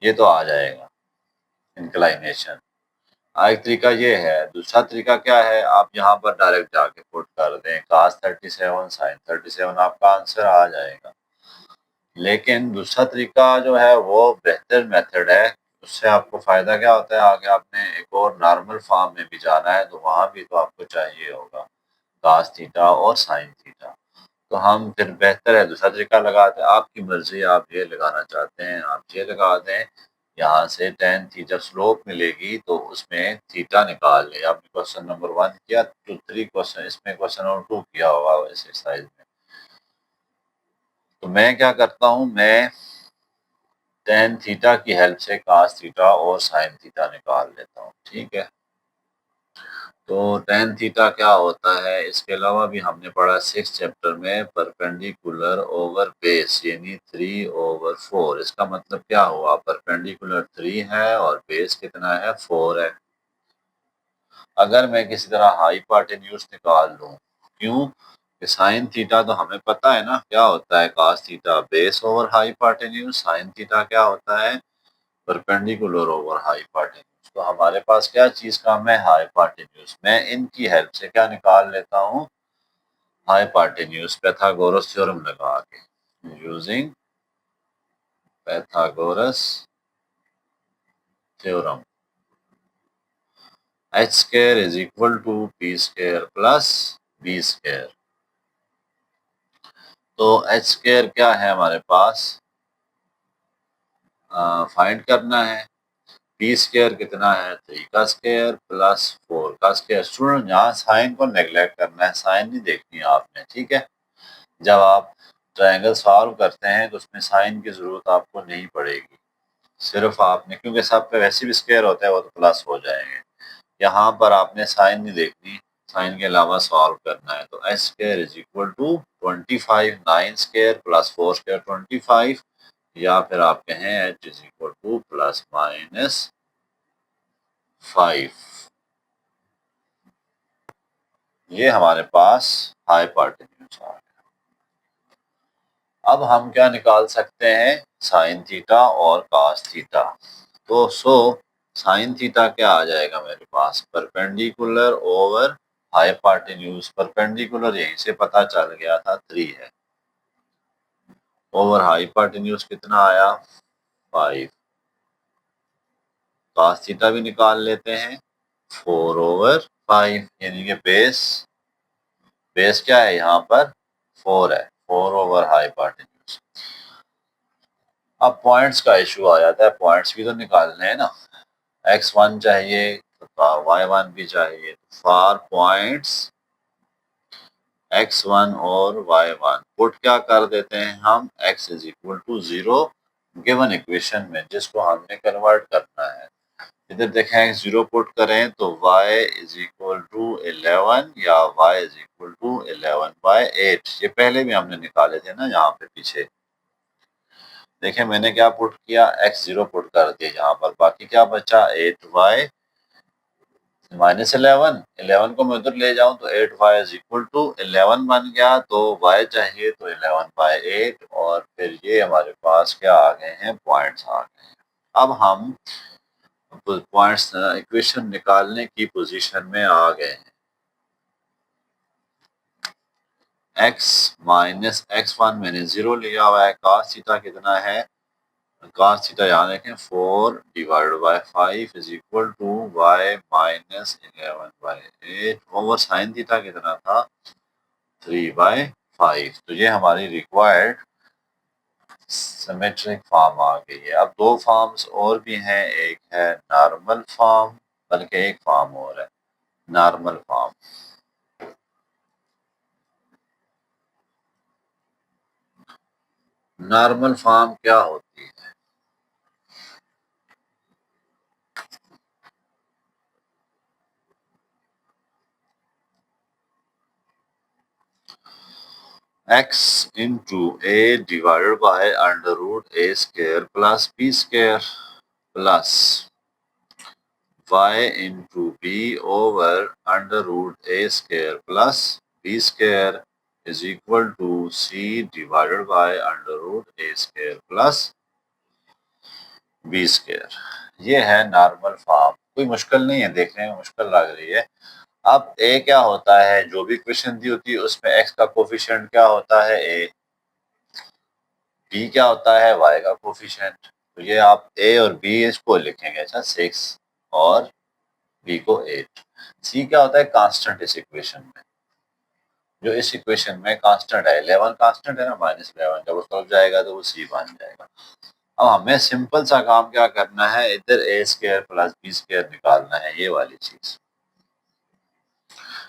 ये तो आ जाएगा इंक्लाइनेशन। एक तरीका ये है। दूसरा तरीका क्या है? आप यहाँ पर डायरेक्ट जाके पुट कर दें cos 37 sin 37, आपका आंसर आ जाएगा। लेकिन दूसरा तरीका जो है वो बेहतर मेथड है। उससे आपको फ़ायदा क्या होता है? आगे आपने एक और नॉर्मल फॉर्म में भी जाना है तो वहाँ भी तो आपको चाहिए होगा cos थीटा और sin थीटा। तो हम फिर बेहतर है दूसरा तरीका लगाते हैं। आपकी मर्ज़ी, आप ये लगाना चाहते हैं आप ये लगा दें। यहाँ से tan थीटा स्लोप मिलेगी तो उसमें थीटा निकाल लें। आपने क्वेश्चन नंबर 1 किया, 2, 3 क्वेश्चन, इसमें क्वेश्चन नंबर 2 किया होगा इस एक्सरसाइज में। तो मैं क्या करता हूँ, मैं tan थीटा की हेल्प से cos थीटा और sin थीटा निकाल लेता हूँ। ठीक है, तो tan थीटा क्या होता है? इसके अलावा भी हमने पढ़ा 6 चैप्टर में, परपेंडिकुलर ओवर बेस यानी 3/4। इसका मतलब क्या हुआ? परपेंडिकुलर 3 है और बेस कितना है? 4 है। अगर मैं किसी तरह हाइपोटेन्यूज निकाल लूं, क्यों? कि साइन थीटा तो हमें पता है ना क्या होता है? cos theta base over hypotenuse, sign theta क्या होता है? Perpendicular over hypotenuse. तो हमारे पास क्या चीज कम है? हाइपोटेन्यूज। मैं इनकी हेल्प से क्या निकाल लेता हूँ? हाइपोटेन्यूज पाइथागोरस थ्योरम लगा के, using Pythagoras theorem. h² = p² plus b²। तो h² क्या है हमारे पास? फाइंड करना है। p² कितना है? 3 का स्क्वायर प्लस 4 का स्क्वायर। स्टूडेंट यहाँ साइन को नेग्लेक्ट करना है, साइन नहीं देखनी है आपने। ठीक है, जब आप ट्रायंगल सॉल्व करते हैं तो उसमें साइन की जरूरत आपको नहीं पड़ेगी। सिर्फ आपने, क्योंकि सब पे वैसे भी स्क्वायर होता है, वो तो प्लस हो जाएंगे। यहाँ पर आपने साइन नहीं देखनी, साइन के अलावा सॉल्व करना है। तो h² = 25, 9² प्लस 4² 25, या फिर आप कहें h = ±5। ये हमारे पास हाइपोटेन्यूज आ गया। अब हम क्या निकाल सकते हैं? साइन थीटा और cos थीटा। तो साइन थीटा क्या आ जाएगा मेरे पास? Perpendicular over hypotenuse. परपेंडिकुलर यहीं से पता चल गया था 3 है, ओवर हाइपोटेन्यूज कितना आया? 5। cos थीटा भी निकाल लेते हैं, 4/5 यानी कि बेस क्या है यहाँ पर? 4 है, 4 ओवर हाइपोटेन्यूज। अब पॉइंट्स का इशू आ जाता है, पॉइंट्स भी तो निकालने हैं ना। x1 चाहिए तो y1 भी चाहिए। फॉर पॉइंट्स x1 और y1 पुट क्या कर देते हैं हम, x is equal to 0 given equation में, जिसको हमने कन्वर्ट करना है। इधर देखें 0 पुट करें तो y इज इक्वल टू 11 या y इज इक्वल टू 11/8। ये पहले भी हमने निकाले थे ना यहाँ पे पीछे। देखें मैंने क्या पुट किया, x0 पुट कर दिया यहाँ पर, बाकी क्या बचा 8y माइनस 11 को मैं उधर ले जाऊं तो 8y इज इक्वल टू 11 बन गया। तो y चाहिए तो 11/8, और फिर ये हमारे पास क्या आ गए हैं, पॉइंट्स आ गए हैं। अब हम पॉइंट्स इक्वेशन निकालने की पोजीशन में आ गए हैं। x माइनस x1 मैंने 0 लिया हुआ है। cos थीटा कितना है, cos थीटा यहाँ देखें 4/5 is equal to y minus 11/8 over sine theta कितना था 3/5। तो ये हमारी रिक्वायर्ड सिमेट्रिक फॉर्म आ गई है। अब दो फॉर्म्स और भी हैं, एक है नॉर्मल फॉर्म, बल्कि एक फॉर्म और है नॉर्मल फॉर्म। नॉर्मल फॉर्म क्या होती है, x into a divided by under root a square plus b square plus y into b over under root a square plus b square is equal to c divided by under root a square plus b square. ये है normal form. कोई मुश्किल नहीं है, देखने में मुश्किल लग रही है। अब ए क्या होता है, जो भी क्वेश्चन दी होती है उसमें x का कोफिशिएंट क्या होता है a, b क्या होता है y का कोफिशिएंट। तो ये आप a और b इसको लिखेंगे, अच्छा 6 और b को 8। c क्या होता है, कांस्टेंट इस इक्वेशन में, जो इस इक्वेशन में कांस्टेंट है 11 कांस्टेंट है ना, -11 जब उस तरफ जाएगा तो वो c बन जाएगा। अब हमें सिंपल सा काम क्या करना है, इधर ए स्क्वायर प्लस बी स्क्वायर निकालना है, ये वाली चीज।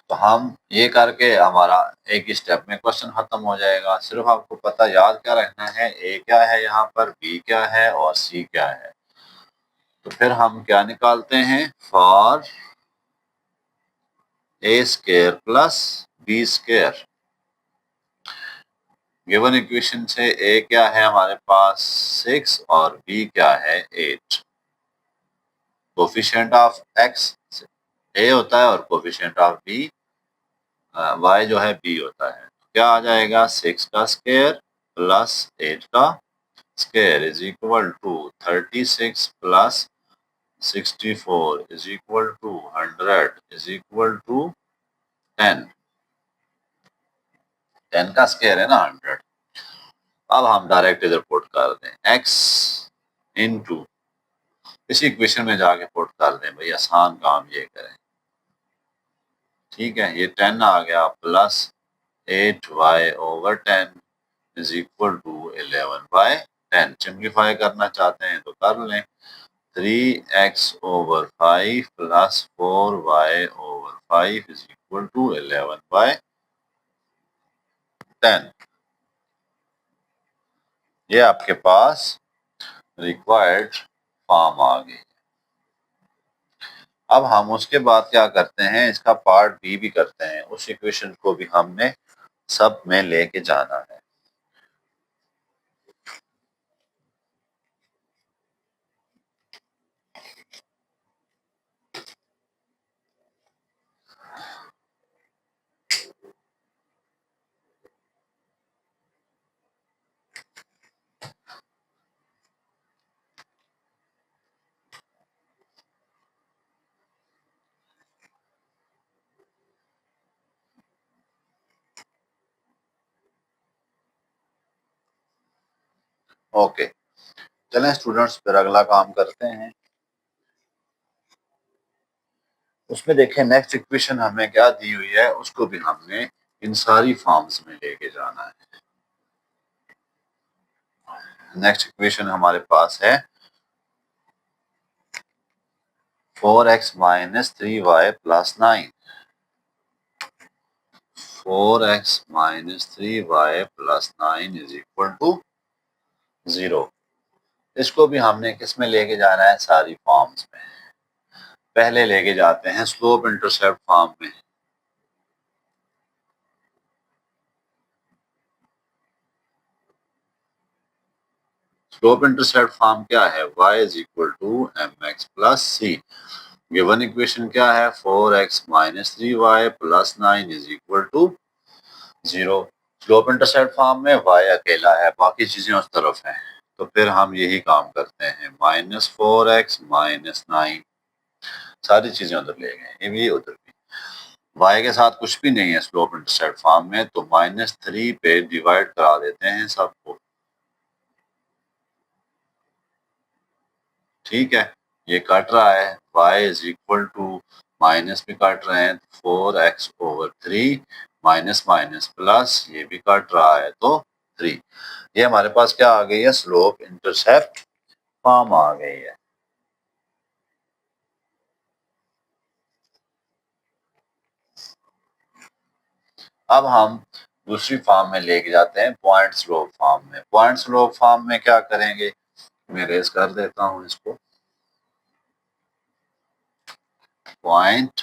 तो हम ये करके हमारा एक ही स्टेप में क्वेश्चन खत्म हो जाएगा। सिर्फ आपको पता याद क्या रखना है, ए क्या है यहाँ पर, बी क्या है और सी क्या है। तो फिर हम क्या निकालते हैं, for a square plus b square. Given equation से ए क्या है हमारे पास 6 और बी क्या है 8। कोफिशिएंट ऑफ एक्स ए होता है और कोफिशिएंट ऑफ बी y जो है b होता है। तो क्या आ जाएगा, 6 का स्क्वायर प्लस 8 का square is equal to 36 plus 64 is equal to 100 is equal to 10। 10 का स्क्वायर है ना 100। अब हम डायरेक्ट इधर पुट कर दें x इंटू इसी इक्वेशन में जाके पुट कर दें, भाई आसान काम ये करें। ठीक है, ये 10 आ गया plus 8y over 10 is equal to 11/10। Simplify करना चाहते हैं तो कर लें। 3x over 5 plus 4y over 5 is equal to 11/10। ये आपके पास रिक्वायर्ड फॉर्म आ गई। अब हम उसके बाद क्या करते हैं, इसका पार्ट बी भी करते हैं। उस इक्वेशन को भी हमने सब में लेके जाना है। ओके, चलें स्टूडेंट्स फिर अगला काम करते हैं। उसमें देखें नेक्स्ट इक्वेशन हमें क्या दी हुई है, उसको भी हमने इन सारी फॉर्म्स में लेके जाना है। नेक्स्ट इक्वेशन हमारे पास है 4x minus 3y plus 9। 4x minus 3y plus 9 is equal to 0। इसको भी हमने किस में लेके जाना है, सारी फॉर्म्स में। पहले लेके जाते हैं स्लोप इंटरसेप्ट फॉर्म में। स्लोप इंटरसेप्ट फॉर्म क्या है, y is equal to mx plus c. Given equation क्या है, 4x minus 3y plus 9 is equal to 0। Slope intercept form में y अकेला है, बाकी चीजें उस तरफ हैं। तो फिर हम यही काम करते हैं, -4x माइनस 9 सारी चीजें उधर ले गए, ये भी उधर भी। y के साथ कुछ भी नहीं है स्लोप इंटरसेप्ट फॉर्म में, तो -3 पे डिवाइड करा देते हैं सबको। ठीक है, ये कट रहा है, y is equal to minus भी काट रहे हैं, 4x/3 माइनस माइनस प्लस, ये भी काट रहा है तो 3। ये हमारे पास क्या आ गई है, स्लोप इंटरसेप्ट फॉर्म आ गई है। अब हम दूसरी फॉर्म में लेके जाते हैं, पॉइंट स्लोप फॉर्म में। पॉइंट स्लोप फॉर्म में क्या करेंगे, मैं रेज कर देता हूं इसको। Point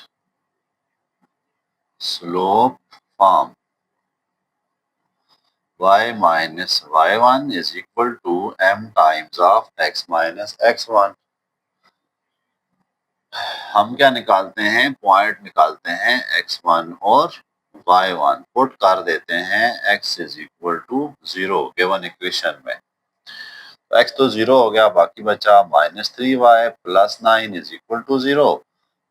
slope form, y minus y1 is equal to m times of x minus x1। हम क्या निकालते हैं, पॉइंट निकालते हैं x1 और y1, पुट कर देते हैं x is equal to 0 given equation में। तो x तो 0 हो गया, बाकी बचा -3y plus 9 is equal to 0,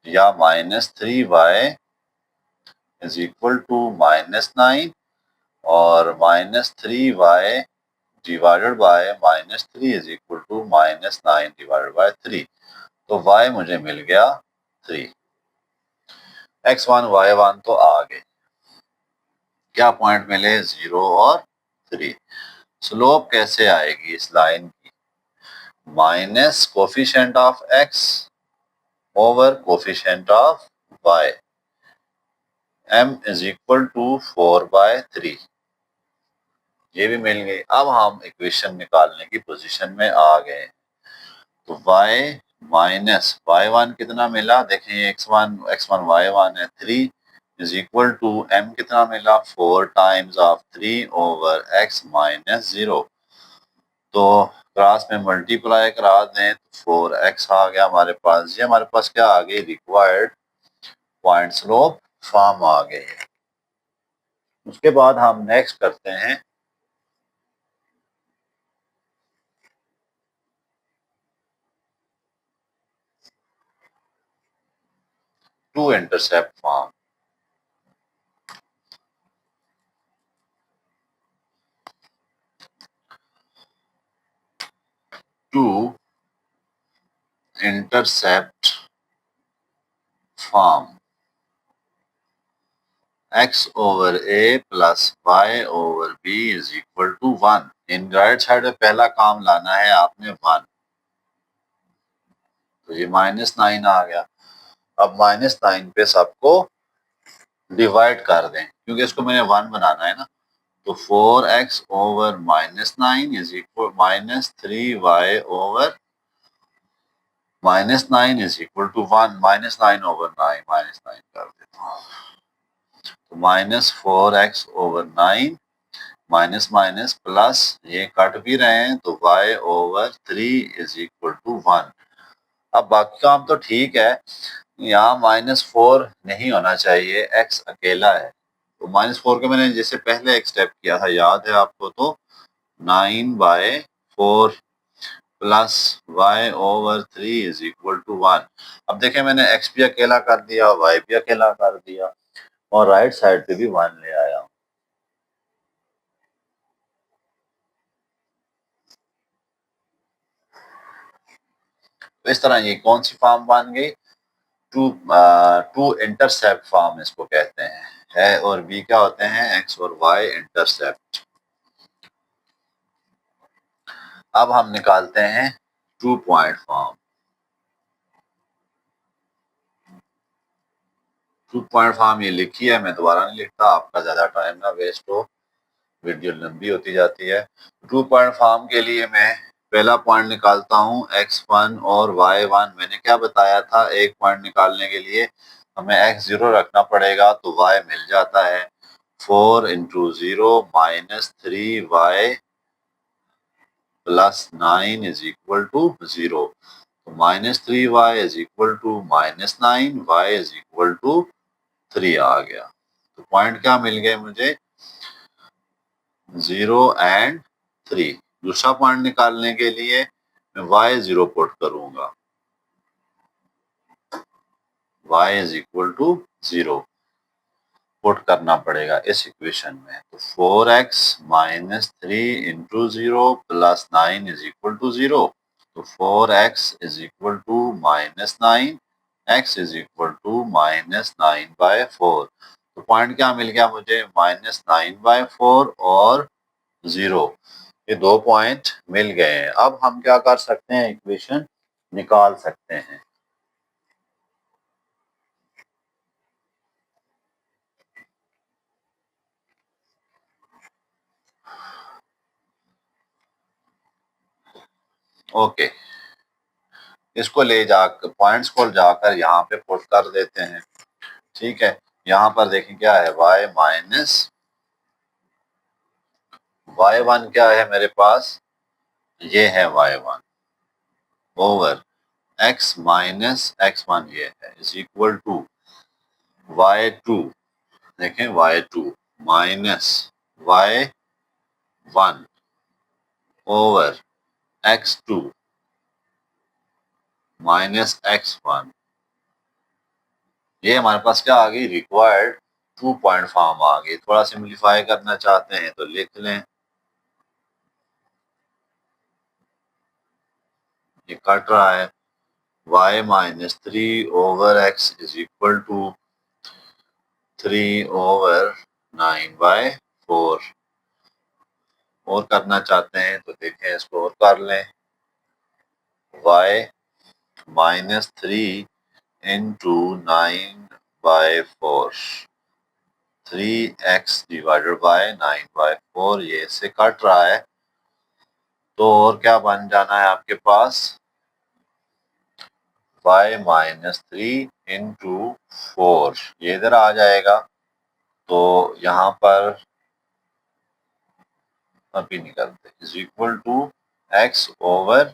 या -3y इज इक्वल टू -9 और -3y divided by -3 is equal to -9 divided by 3। तो y मुझे मिल गया 3। x1 y1 तो आ गए, क्या पॉइंट मिले, 0 और 3। स्लोप कैसे आएगी इस लाइन की, minus coefficient of x over coefficient of y, m is equal to 4/3। ये भी मिल गई। अब हम इक्वेशन निकालने की पोजीशन में आ गए। तो y माइनस y1 कितना मिला, देखिए x1 y1 है 3 इज इक्वल टू m कितना मिला, 4 times of 3 over x minus 0। तो क्रॉस में मल्टीप्लाई करा दें तो 4x आ गया हमारे पास। ये हमारे पास क्या आ गई, रिक्वायर्ड पॉइंट स्लोप फॉर्म आ गई है। उसके बाद हम नेक्स्ट करते हैं two intercept form. Two intercept form, x over a plus y over b is equal to 1। इन राइट साइड में पहला काम लाना है आपने 1, तो ये -9 आ गया। अब -9 पे सबको डिवाइड कर दें, क्योंकि इसको मैंने 1 बनाना है ना। तो 4x over -9 is equal -3y over -9 is equal to 1। -9 over 9 -9 कर देता हूँ, तो -4x over 9 minus minus plus, ये कट भी रहे हैं, तो y over 3 is equal to 1। अब बाकी काम तो ठीक है, यहाँ -4 नहीं होना चाहिए, x अकेला है। तो -4 के मैंने जैसे पहले एक स्टेप किया था, याद है आपको, तो 9/4 plus y over 3 is equal to 1। अब देखें, मैंने x भी अकेला कर दिया, y भी अकेला कर दिया, और राइट साइड पे भी 1 ले आया हूँ। तो इस तरह ये कौन सी फॉर्म बन गई, टू इंटरसेप्ट फॉर्म इसको कहते हैं। है और बी क्या होते हैं, एक्स और वाई इंटरसेप्ट। अब हम निकालते हैं 2 पॉइंट फॉर्म। 2 पॉइंट फॉर्म ये लिखी है, मैं दोबारा नहीं लिखता, आपका ज्यादा टाइम ना वेस्ट हो, वीडियो लंबी होती जाती है। 2 पॉइंट फॉर्म के लिए मैं पहला पॉइंट निकालता हूँ x1 और y1। मैंने क्या बताया था, एक पॉइंट निकालने के लिए हमें x0 रखना पड़ेगा तो y मिल जाता है। 4 into 0 minus 3y plus 9 is equal to 0। तो minus 3y is equal to minus 9, y is equal to 3 आ गया। तो पॉइंट क्या मिल गए मुझे, 0 एंड 3। दूसरा पॉइंट निकालने के लिए मैं y0 पुट करूंगा, y is equal to 0 put करना पड़ेगा इस इक्वेशन में। तो 4x minus 3 into 0 plus 9 is equal to 0। तो 4x is equal to minus 9, x is equal to minus 9/4। तो पॉइंट क्या मिल गया मुझे, माइनस 9/4 और 0। ये 2 पॉइंट मिल गए हैं। अब हम क्या कर सकते हैं, इक्वेशन निकाल सकते हैं। ओके, इसको ले जाकर पॉइंट्स को जाकर यहाँ पे पुट कर देते हैं। ठीक है, यहाँ पर देखें क्या है, y माइनस y1 क्या है मेरे पास, ये है y1 over x minus x1 ये है इज इक्वल टू y2। देखें y2 minus y1 over x2 minus x1। ये हमारे पास क्या आ गई, रिक्वायर्ड 2 पॉइंट फॉर्म आ गई। थोड़ा सिंप्लीफाई करना चाहते हैं तो लिख लें, ये कट रहा है, y minus 3 over x is equal to 3 over 9/4। और करना चाहते हैं तो देखें, इसको और कर लें, y minus 3 into 9/4, 3x divided bye 9/4, ये इससे कट रहा है। तो और क्या बन जाना है आपके पास, y माइनस 3 इंटू 4, ये इधर आ जाएगा। तो यहाँ पर अभी निकलते is equal to x over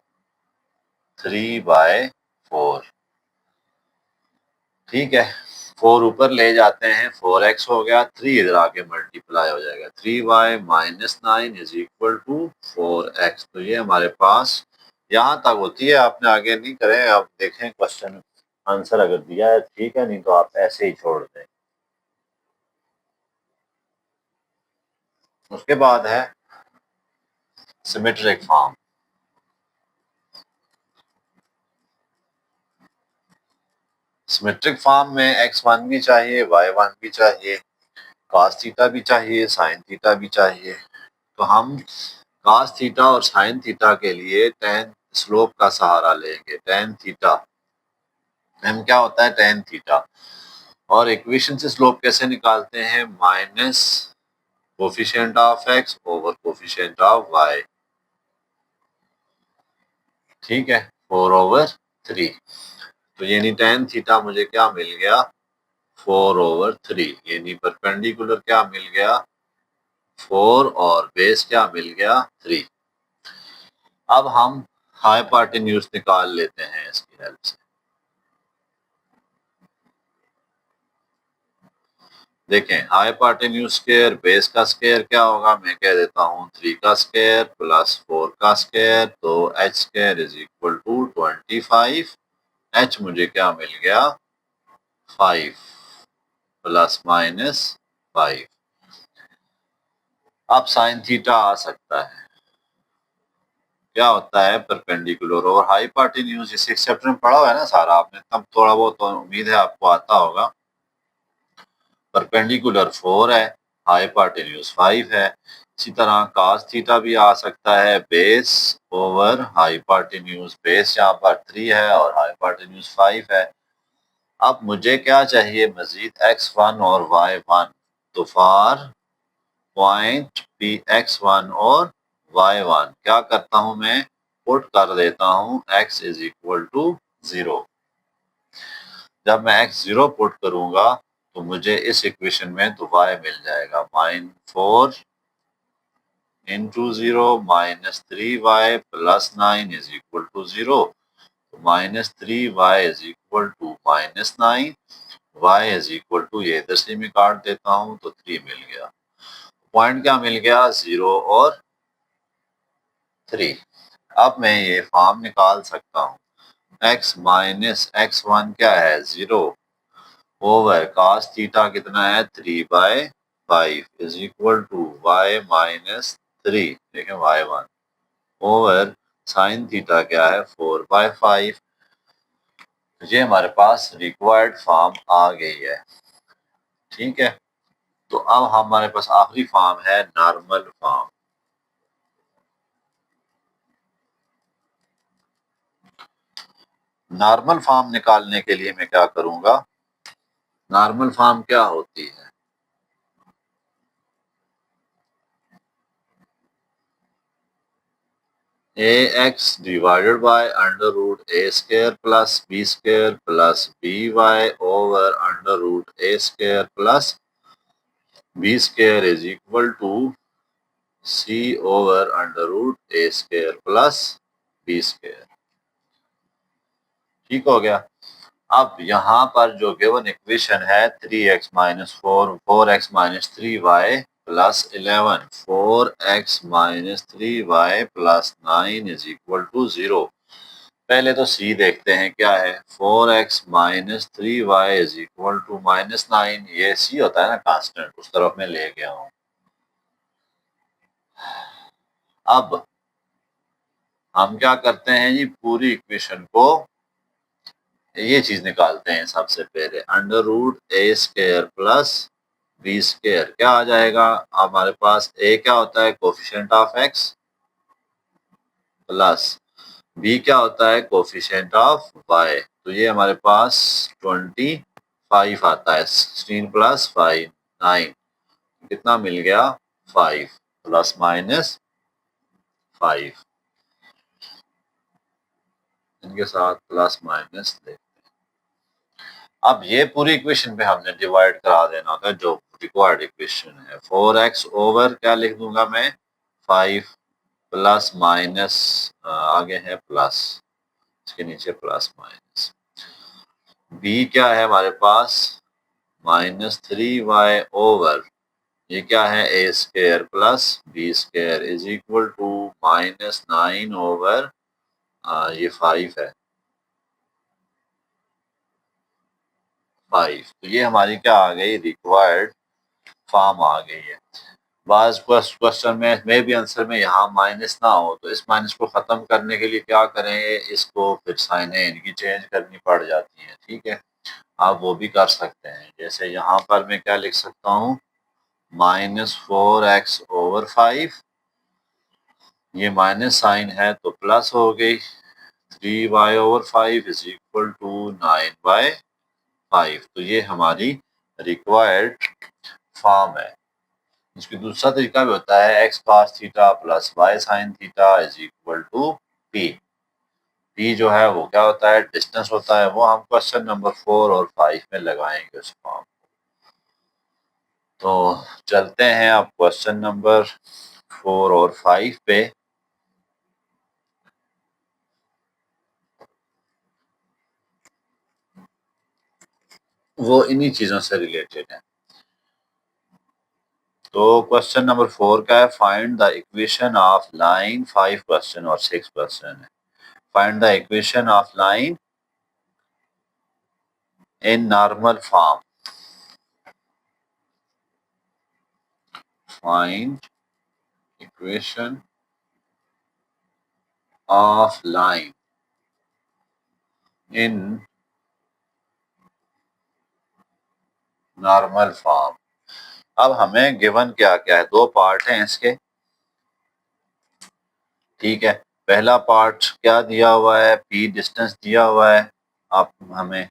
3/4। ठीक है, 4 ऊपर ले जाते हैं, 4x हो गया, 3 इधर आके मल्टीप्लाई हो जाएगा, 3y minus 9 is equal to 4x। तो ये हमारे पास यहाँ तक होती है, आपने आगे नहीं करें। आप देखें क्वेश्चन आंसर अगर दिया है ठीक है, नहीं तो आप ऐसे ही छोड़ दें। उसके बाद है सिमेट्रिक फॉर्म। सिमेट्रिक फॉर्म में x1 भी चाहिए, y1 भी चाहिए, cos थीटा भी चाहिए, sin थीटा भी चाहिए। तो हम cos थीटा और sin थीटा के लिए tan स्लोप का सहारा लेंगे। tan थीटा m क्या होता है, tan थीटा। और इक्वेशन से स्लोप कैसे निकालते हैं, minus coefficient of x over coefficient of y। ठीक है, 4/3। तो यानी tan थीटा मुझे क्या मिल गया, 4/3। यानी परपेंडिकुलर क्या मिल गया, 4, और बेस क्या मिल गया, 3। अब हम हाइपोटेन्यूज निकाल लेते हैं इसकी हेल्प से। देखें, हाइपोटेन्यूज स्क्वायर बेस का स्क्वायर क्या होगा, मैं कह देता हूँ 3 का स्क्वायर प्लस 4 का स्क्वायर। तो h square is equal to 25। h मुझे क्या मिल गया, 5 प्लस माइनस 5। अब साइन थीटा आ सकता है, क्या होता है, परपेंडिकुलर और हाइपोटेन्यूज। इस चैप्टर में पढ़ा हुआ है ना सारा आपने, तब थोड़ा बहुत तो उम्मीद है आपको आता होगा। परपेंडिकुलर 4 है, हाइपोटेन्यूज 5 है। इसी तरह cos थीटा भी आ सकता है बेस ओवर हाइपोटेन्यूज। बेस यहाँ पर 3 है और हाइपोटेन्यूज 5 है। अब मुझे क्या चाहिए मजीद x1 और y1। तो फॉर पॉइंट पी x1 और y1 क्या करता हूं मैं, पुट कर देता हूं x इज इक्वल टू 0। जब मैं x 0 पुट करूंगा तो मुझे इस इक्वेशन में तो y मिल जाएगा -4 into 0 -3y plus 9 is equal to 0। -3y is equal to -9, y is equal to, ये इधर से मैं काट देता हूं तो 3 मिल गया। पॉइंट क्या मिल गया, 0 और 3। अब मैं ये फॉर्म निकाल सकता हूँ, x माइनस x1 क्या है 0 ओवर cos थीटा कितना है 3/5 is equal to y minus 3, देखें y1 ओवर साइन थीटा क्या है 4/5। ये हमारे पास रिक्वायर्ड फॉर्म आ गई है। ठीक है, तो अब हमारे पास आखिरी फॉर्म है नॉर्मल फॉर्म। नॉर्मल फॉर्म निकालने के लिए मैं क्या करूंगा, नॉर्मल फॉर्म क्या होती है, ax divided by under root a square plus b square plus b y over under root a square plus b square is equal to c over under root a square plus b square. ठीक हो गया। अब यहाँ पर जो given equation है 3x minus 4, 4x minus 3y plus 11, 4x minus 3y plus 9 is equal to 0। पहले तो c देखते हैं क्या है, 4x minus 3y is equal to -9। ये c होता है ना कांस्टेंट, उस तरफ मैं ले गया हूँ। अब हम क्या करते हैं जी, पूरी इक्वेशन को ये चीज निकालते हैं। सबसे पहले under root a square plus b square क्या आ जाएगा, हमारे पास ए क्या होता है coefficient of x, plus b क्या होता है कोफिशिएंट ऑफ वाई। तो ये हमारे पास 25 आता है, 16 प्लस 5 9, कितना मिल गया 5 प्लस माइनस 5, इनके साथ प्लस माइनस ले। अब ये पूरी इक्वेशन पे हमने डिवाइड करा देना होगा जो रिक्वायर्ड इक्वेशन है। 4x ओवर क्या लिख दूंगा मैं 5 प्लस माइनस, आगे है प्लस, इसके नीचे प्लस माइनस। b क्या है हमारे पास -3y ओवर, ये क्या है a square plus b square is equal to -9 over, ये 5 है 5। तो ये हमारी क्या आ गई, रिक्वायर्ड फॉर्म आ गई है। बाज क्वेश्चन में भी आंसर में यहाँ माइनस ना हो तो इस माइनस को खत्म करने के लिए क्या करें, इसको फिर साइन इनकी चेंज करनी पड़ जाती है। ठीक है, आप वो भी कर सकते हैं। जैसे यहाँ पर मैं क्या लिख सकता हूँ, -4x ओवर 5, ये माइनस साइन है तो प्लस हो गई, 3y over 5 is equal to 9/5। तो ये हमारी रिक्वायर्ड फॉर्म है। इसकी दूसरा तरीका भी होता है x cos theta plus y sin theta is equal to p। p जो है वो क्या होता है, डिस्टेंस होता है, वो हम क्वेश्चन नंबर 4 और 5 में लगाएंगे उस फॉर्म। तो चलते हैं अब क्वेश्चन नंबर 4 और 5 पे। वो इन्हीं चीजों से रिलेटेड है। तो क्वेश्चन नंबर 4 का है, find the equation of line, 5 question और 6 क्वेश्चन है। Find the equation of line in normal form. Find equation of line in normal form. अब हमें गिवन क्या क्या है, दो पार्ट हैं इसके। ठीक है, पहला पार्ट क्या दिया हुआ है, पी डिस्टेंस दिया हुआ है, आप हमें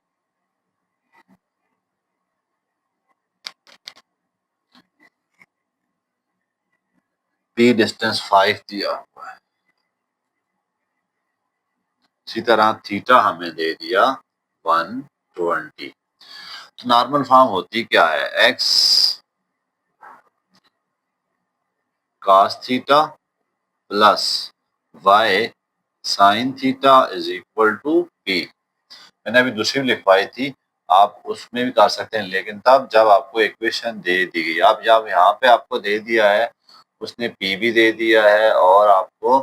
पी डिस्टेंस 5 दिया हुआ है। इसी तरह थीटा हमें दे दिया 120। तो नॉर्मल फॉर्म होती क्या है, x cos theta plus y sine theta is equal to p. मैंने अभी दूसरी भी लिखवाई थी, आप उसमें भी कर सकते हैं, लेकिन तब जब आपको इक्वेशन दे दी गई, अब जब यहाँ पे आपको दे दिया है, उसने पी भी दे दिया है और आपको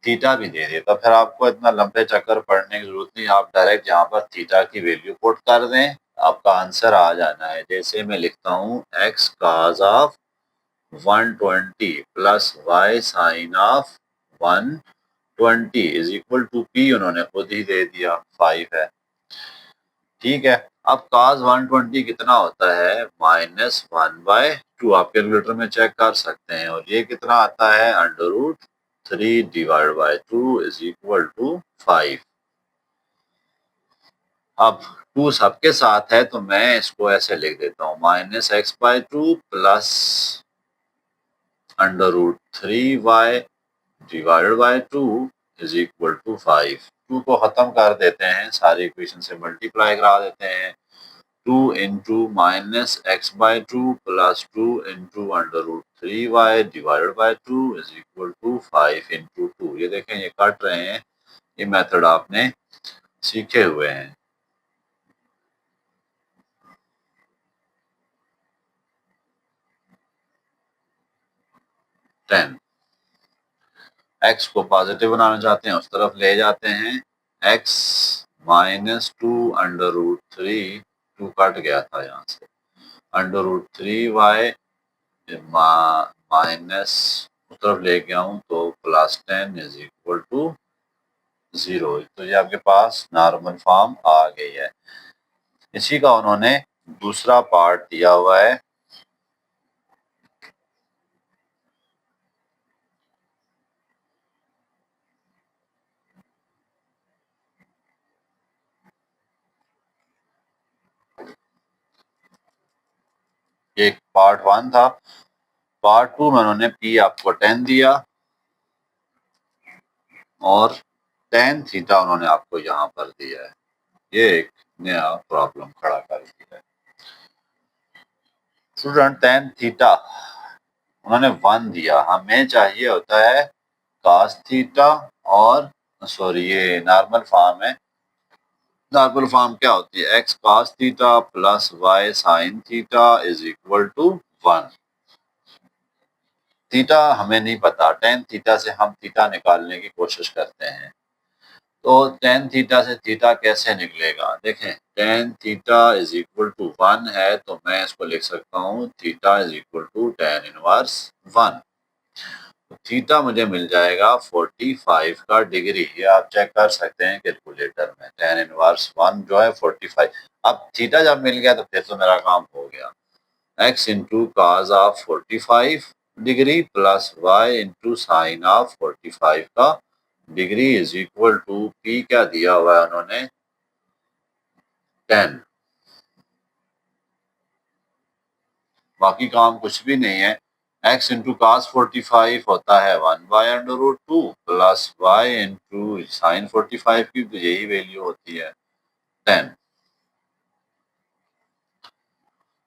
थीटा भी दे दिया, तो फिर आपको इतना लंबे चक्कर पढ़ने की जरूरत नहीं, आप डायरेक्ट यहाँ पर थीटा की वैल्यू पुट कर दें, आपका आंसर आ जाना है। जैसे मैं लिखता हूँ x cos of 120 plus y sine of 120 is equal to p, उन्होंने खुद ही दे दिया 5 है। ठीक है, अब cos 120 कितना होता है, -1/2, आप कैलकुलेटर में चेक कर सकते हैं, और ये कितना आता है, √3 divide by 2 is equal to 5। अब 2 सबके साथ है तो मैं इसको ऐसे लिख देता हूँ, -x/2 प्लस √3y divided by 2 is equal to 5। 2 को खत्म कर देते हैं, सारी इक्वेशन से मल्टीप्लाई करा देते हैं, 2 इंटू -x/2 प्लस 2 into √3y divided by 2 is equal to 5 into 2। ये देखें, ये कट रहे हैं, ये मेथड आपने सीखे हुए हैं। 10 x को पॉजिटिव बनाना चाहते हैं, उस तरफ ले जाते हैं, x -2 √3, 2 कट गया था यहाँ से, √3y माइनस उस तरफ ले गया हूँ तो +10 इज इक्वल टू 0। तो ये आपके पास नॉर्मल फॉर्म आ गई है। इसी का उन्होंने दूसरा पार्ट दिया हुआ है, एक पार्ट 1 था, पार्ट 2 में उन्होंने पी आपको 10 दिया और tan थीटा उन्होंने आपको यहाँ पर दिया है। ये एक नया प्रॉब्लम खड़ा कर दिया है। स्टूडेंट tan थीटा उन्होंने 1 दिया, हमें चाहिए होता है cos थीटा, और सॉरी ये नॉर्मल फॉर्म है, नॉर्मल फॉर्म क्या होती है, x cos theta plus y sin theta is equal to 1। Theta हमें नहीं पता, tan थीटा से हम थीटा निकालने की कोशिश करते हैं, तो tan थीटा से थीटा कैसे निकलेगा, देखें tan theta is equal to 1 है, तो मैं इसको लिख सकता हूँ theta is equal to tan inverse 1। Theta मुझे मिल जाएगा 45 का डिग्री, ये आप चेक कर सकते हैं कैलकुलेटर में, tan इनवर्स 1 जो है 45। अब थीटा जब मिल गया तो फिर तो मेरा काम हो गया, x into cos of 45 degree plus y into sine of 45 का degree is equal to p, क्या दिया हुआ है उन्होंने, 10। बाकी काम कुछ भी नहीं है, x इंटू कास 45 होता है 1/√2 प्लस y इंटू साइन 45 की, तो यही वैल्यू होती है 10।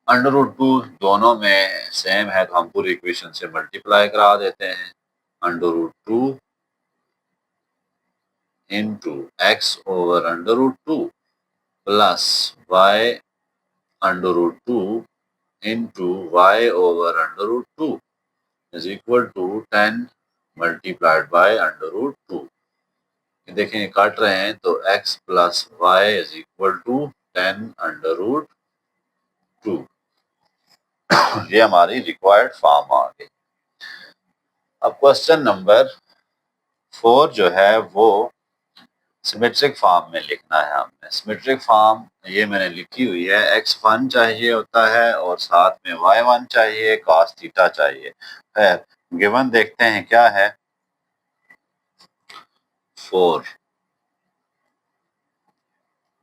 √2 दोनों में सेम है तो हम पूरी इक्वेशन से मल्टीप्लाई करा देते हैं, √2 into x over √2 plus y √2 into y over √2 is equal to 10 multiplied by √2। देखें काट रहे हैं तो x plus y is equal to 10 √2। ये हमारी रिक्वायर्ड फॉर्म आ गई। अब क्वेश्चन नंबर 4 जो है वो सिमेट्रिक फॉर्म में लिखना है हमने। सिमेट्रिक फॉर्म ये मैंने लिखी हुई है, x1 चाहिए होता है और साथ में y1 चाहिए, cos थीटा चाहिए। खैर गिवन देखते हैं क्या है, 4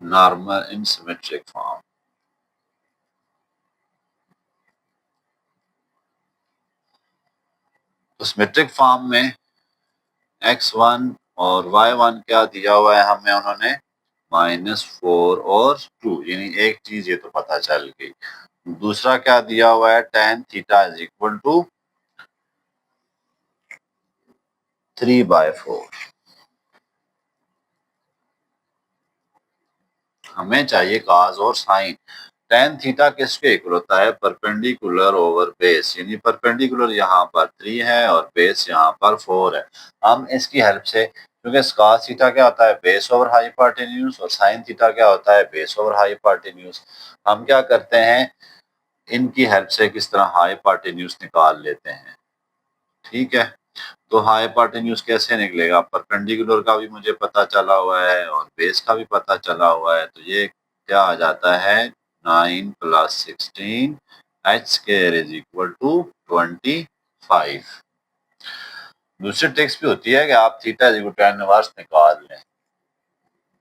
normal in symmetric form. तो सिमेट्रिक फॉर्म में x1 और y1 क्या दिया हुआ है हमें उन्होंने -4 और 2, यानी एक चीज ये तो पता चल गई। दूसरा क्या दिया हुआ है tan theta is equal to 3/4। हमें चाहिए cos और sin। tan थीटा किसके इक्वल होता है परपेंडिकुलर ओवर बेस, यानी परपेंडिकुलर यहाँ पर 3 है और बेस यहाँ पर 4 है। हम इसकी हेल्प से, क्योंकि cos थीटा क्या होता है बेस ओवर हाइपोटेन्यूज और sin थीटा क्या होता है बेस ओवर हाइपोटेन्यूज, हम क्या करते हैं इनकी हेल्प से किस तरह हाइपोटेन्यूज निकाल लेते हैं। ठीक है, तो हाइपोटेन्यूज कैसे निकलेगा, परपेंडिकुलर का भी मुझे पता चला हुआ है और बेस का भी पता चला हुआ है, तो ये क्या आ जाता है 9 + 16 h square is equal to 25। दूसरी ट्रिक्स भी होती है कि आप theta is equal to tan inverse निकाल लें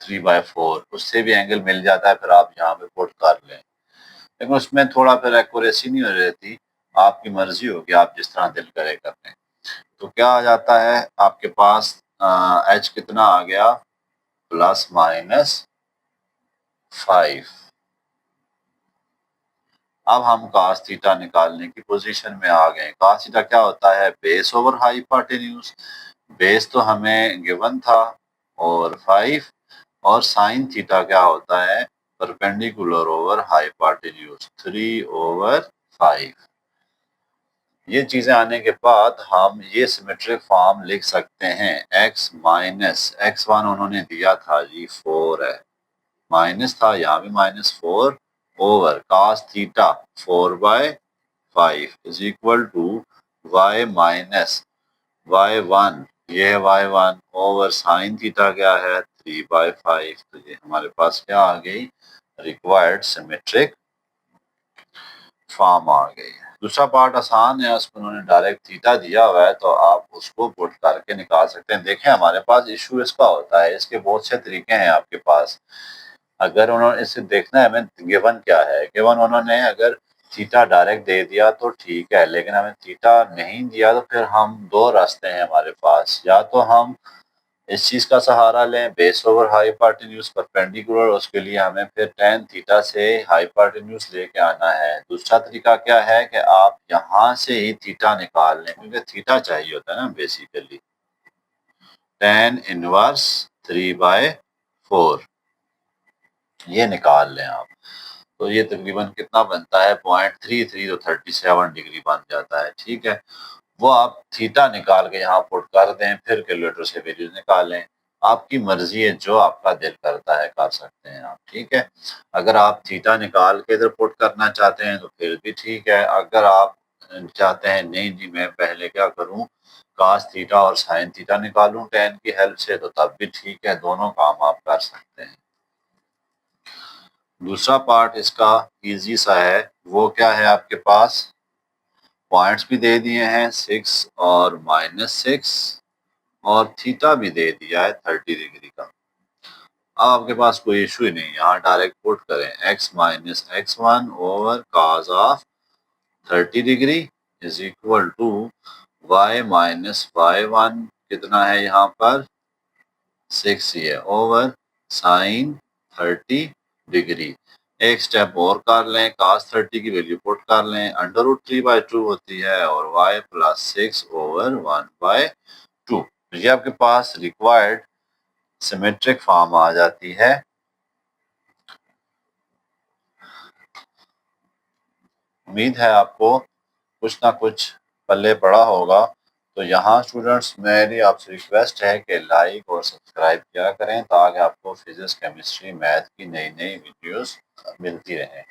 3/4, उससे भी एंगल मिल जाता है, फिर आप यहाँ पे पुट कर लें, लेकिन उसमें थोड़ा फिर एक्यूरेसी नहीं हो रहती। आपकी मर्जी होगी, आप जिस तरह दिल करे कर लें। तो क्या आ जाता है आपके पास h कितना आ गया ±5। अब हम cos थीटा निकालने की पोजीशन में आ गए। cos थीटा क्या होता है बेस ओवर हाइपोटेन्यूज, बेस तो हमें गिवन था और 5, और sin थीटा क्या होता है परपेंडिकुलर ओवर हाइपोटेन्यूज 3/5। ये चीजें आने के बाद हम ये सिमेट्रिक फॉर्म लिख सकते हैं x माइनस x1 उन्होंने दिया था जी 4 है, माइनस था यहाँ भी -4 over cos theta 4/5 is equal to y minus y1, ये है y1 ओवर sin थीटा क्या है 3/5। तो ये हमारे पास क्या आ गई रिक्वायर्ड सिमेट्रिक फॉर्म आ गई। दूसरा पार्ट आसान है, उसमें उन्होंने डायरेक्ट थीटा दिया हुआ है तो आप उसको पुट करके निकाल सकते हैं। देखें हमारे पास इशू इसका होता है, इसके बहुत से तरीके हैं आपके पास। अगर उन्होंने इसे देखना है हमें गिवन क्या है, गिवन उन्होंने अगर थीटा डायरेक्ट दे दिया तो ठीक है, लेकिन हमें थीटा नहीं दिया तो फिर हम दो रास्ते हैं हमारे पास, या तो हम इस चीज का सहारा लें बेस ओवर हाइपोटेन्यूज परपेंडिकुलर, उसके लिए हमें फिर tan थीटा से हाइपोटेन्यूज लेके आना है। दूसरा तरीका क्या है कि आप यहाँ से ही थीटा निकाल लें, क्योंकि थीटा चाहिए होता है ना बेसिकली, tan इनवर्स 3/4 ये निकाल लें आप। तो ये तकरीबन कितना बनता है 0.33, तो 37 डिग्री बन जाता है। ठीक है, वो आप थीटा निकाल के यहाँ पुट कर दें, फिर कैलकुलेटर से वैल्यूज निकालें। आपकी मर्जी है, जो आपका दिल करता है कर सकते हैं आप। ठीक है, अगर आप थीटा निकाल के इधर पुट करना चाहते हैं तो फिर भी ठीक है। अगर आप चाहते हैं नहीं जी मैं पहले क्या करूं cos थीटा और sin थीटा निकालूं tan की हेल्प से, तो तब भी ठीक है, दोनों काम आप कर सकते हैं। दूसरा पार्ट इसका इजी सा है, वो क्या है आपके पास पॉइंट्स भी दे दिए हैं 6 और -6, और थीटा भी दे दिया है 30 डिग्री का। अब आपके पास कोई इशू ही नहीं, यहाँ डायरेक्ट पुट करें x minus x1 over cos of 30 degree is equal to y minus y1 कितना है यहाँ पर 6 ही है ओवर साइन 30 डिग्री। एक स्टेप और कर लें, cos 30 की वैल्यू पुट कर लें, √3/2 होती है और y + 6 ओवर 1/2। ये आपके पास रिक्वायर्ड सिमेट्रिक फॉर्म आ जाती है। उम्मीद है आपको कुछ ना कुछ पल्ले पड़ा होगा। तो यहाँ स्टूडेंट्स मेरी आपसे रिक्वेस्ट है कि लाइक और सब्सक्राइब किया करें, ताकि आपको फिजिक्स केमिस्ट्री मैथ की नई नई वीडियोस मिलती रहें।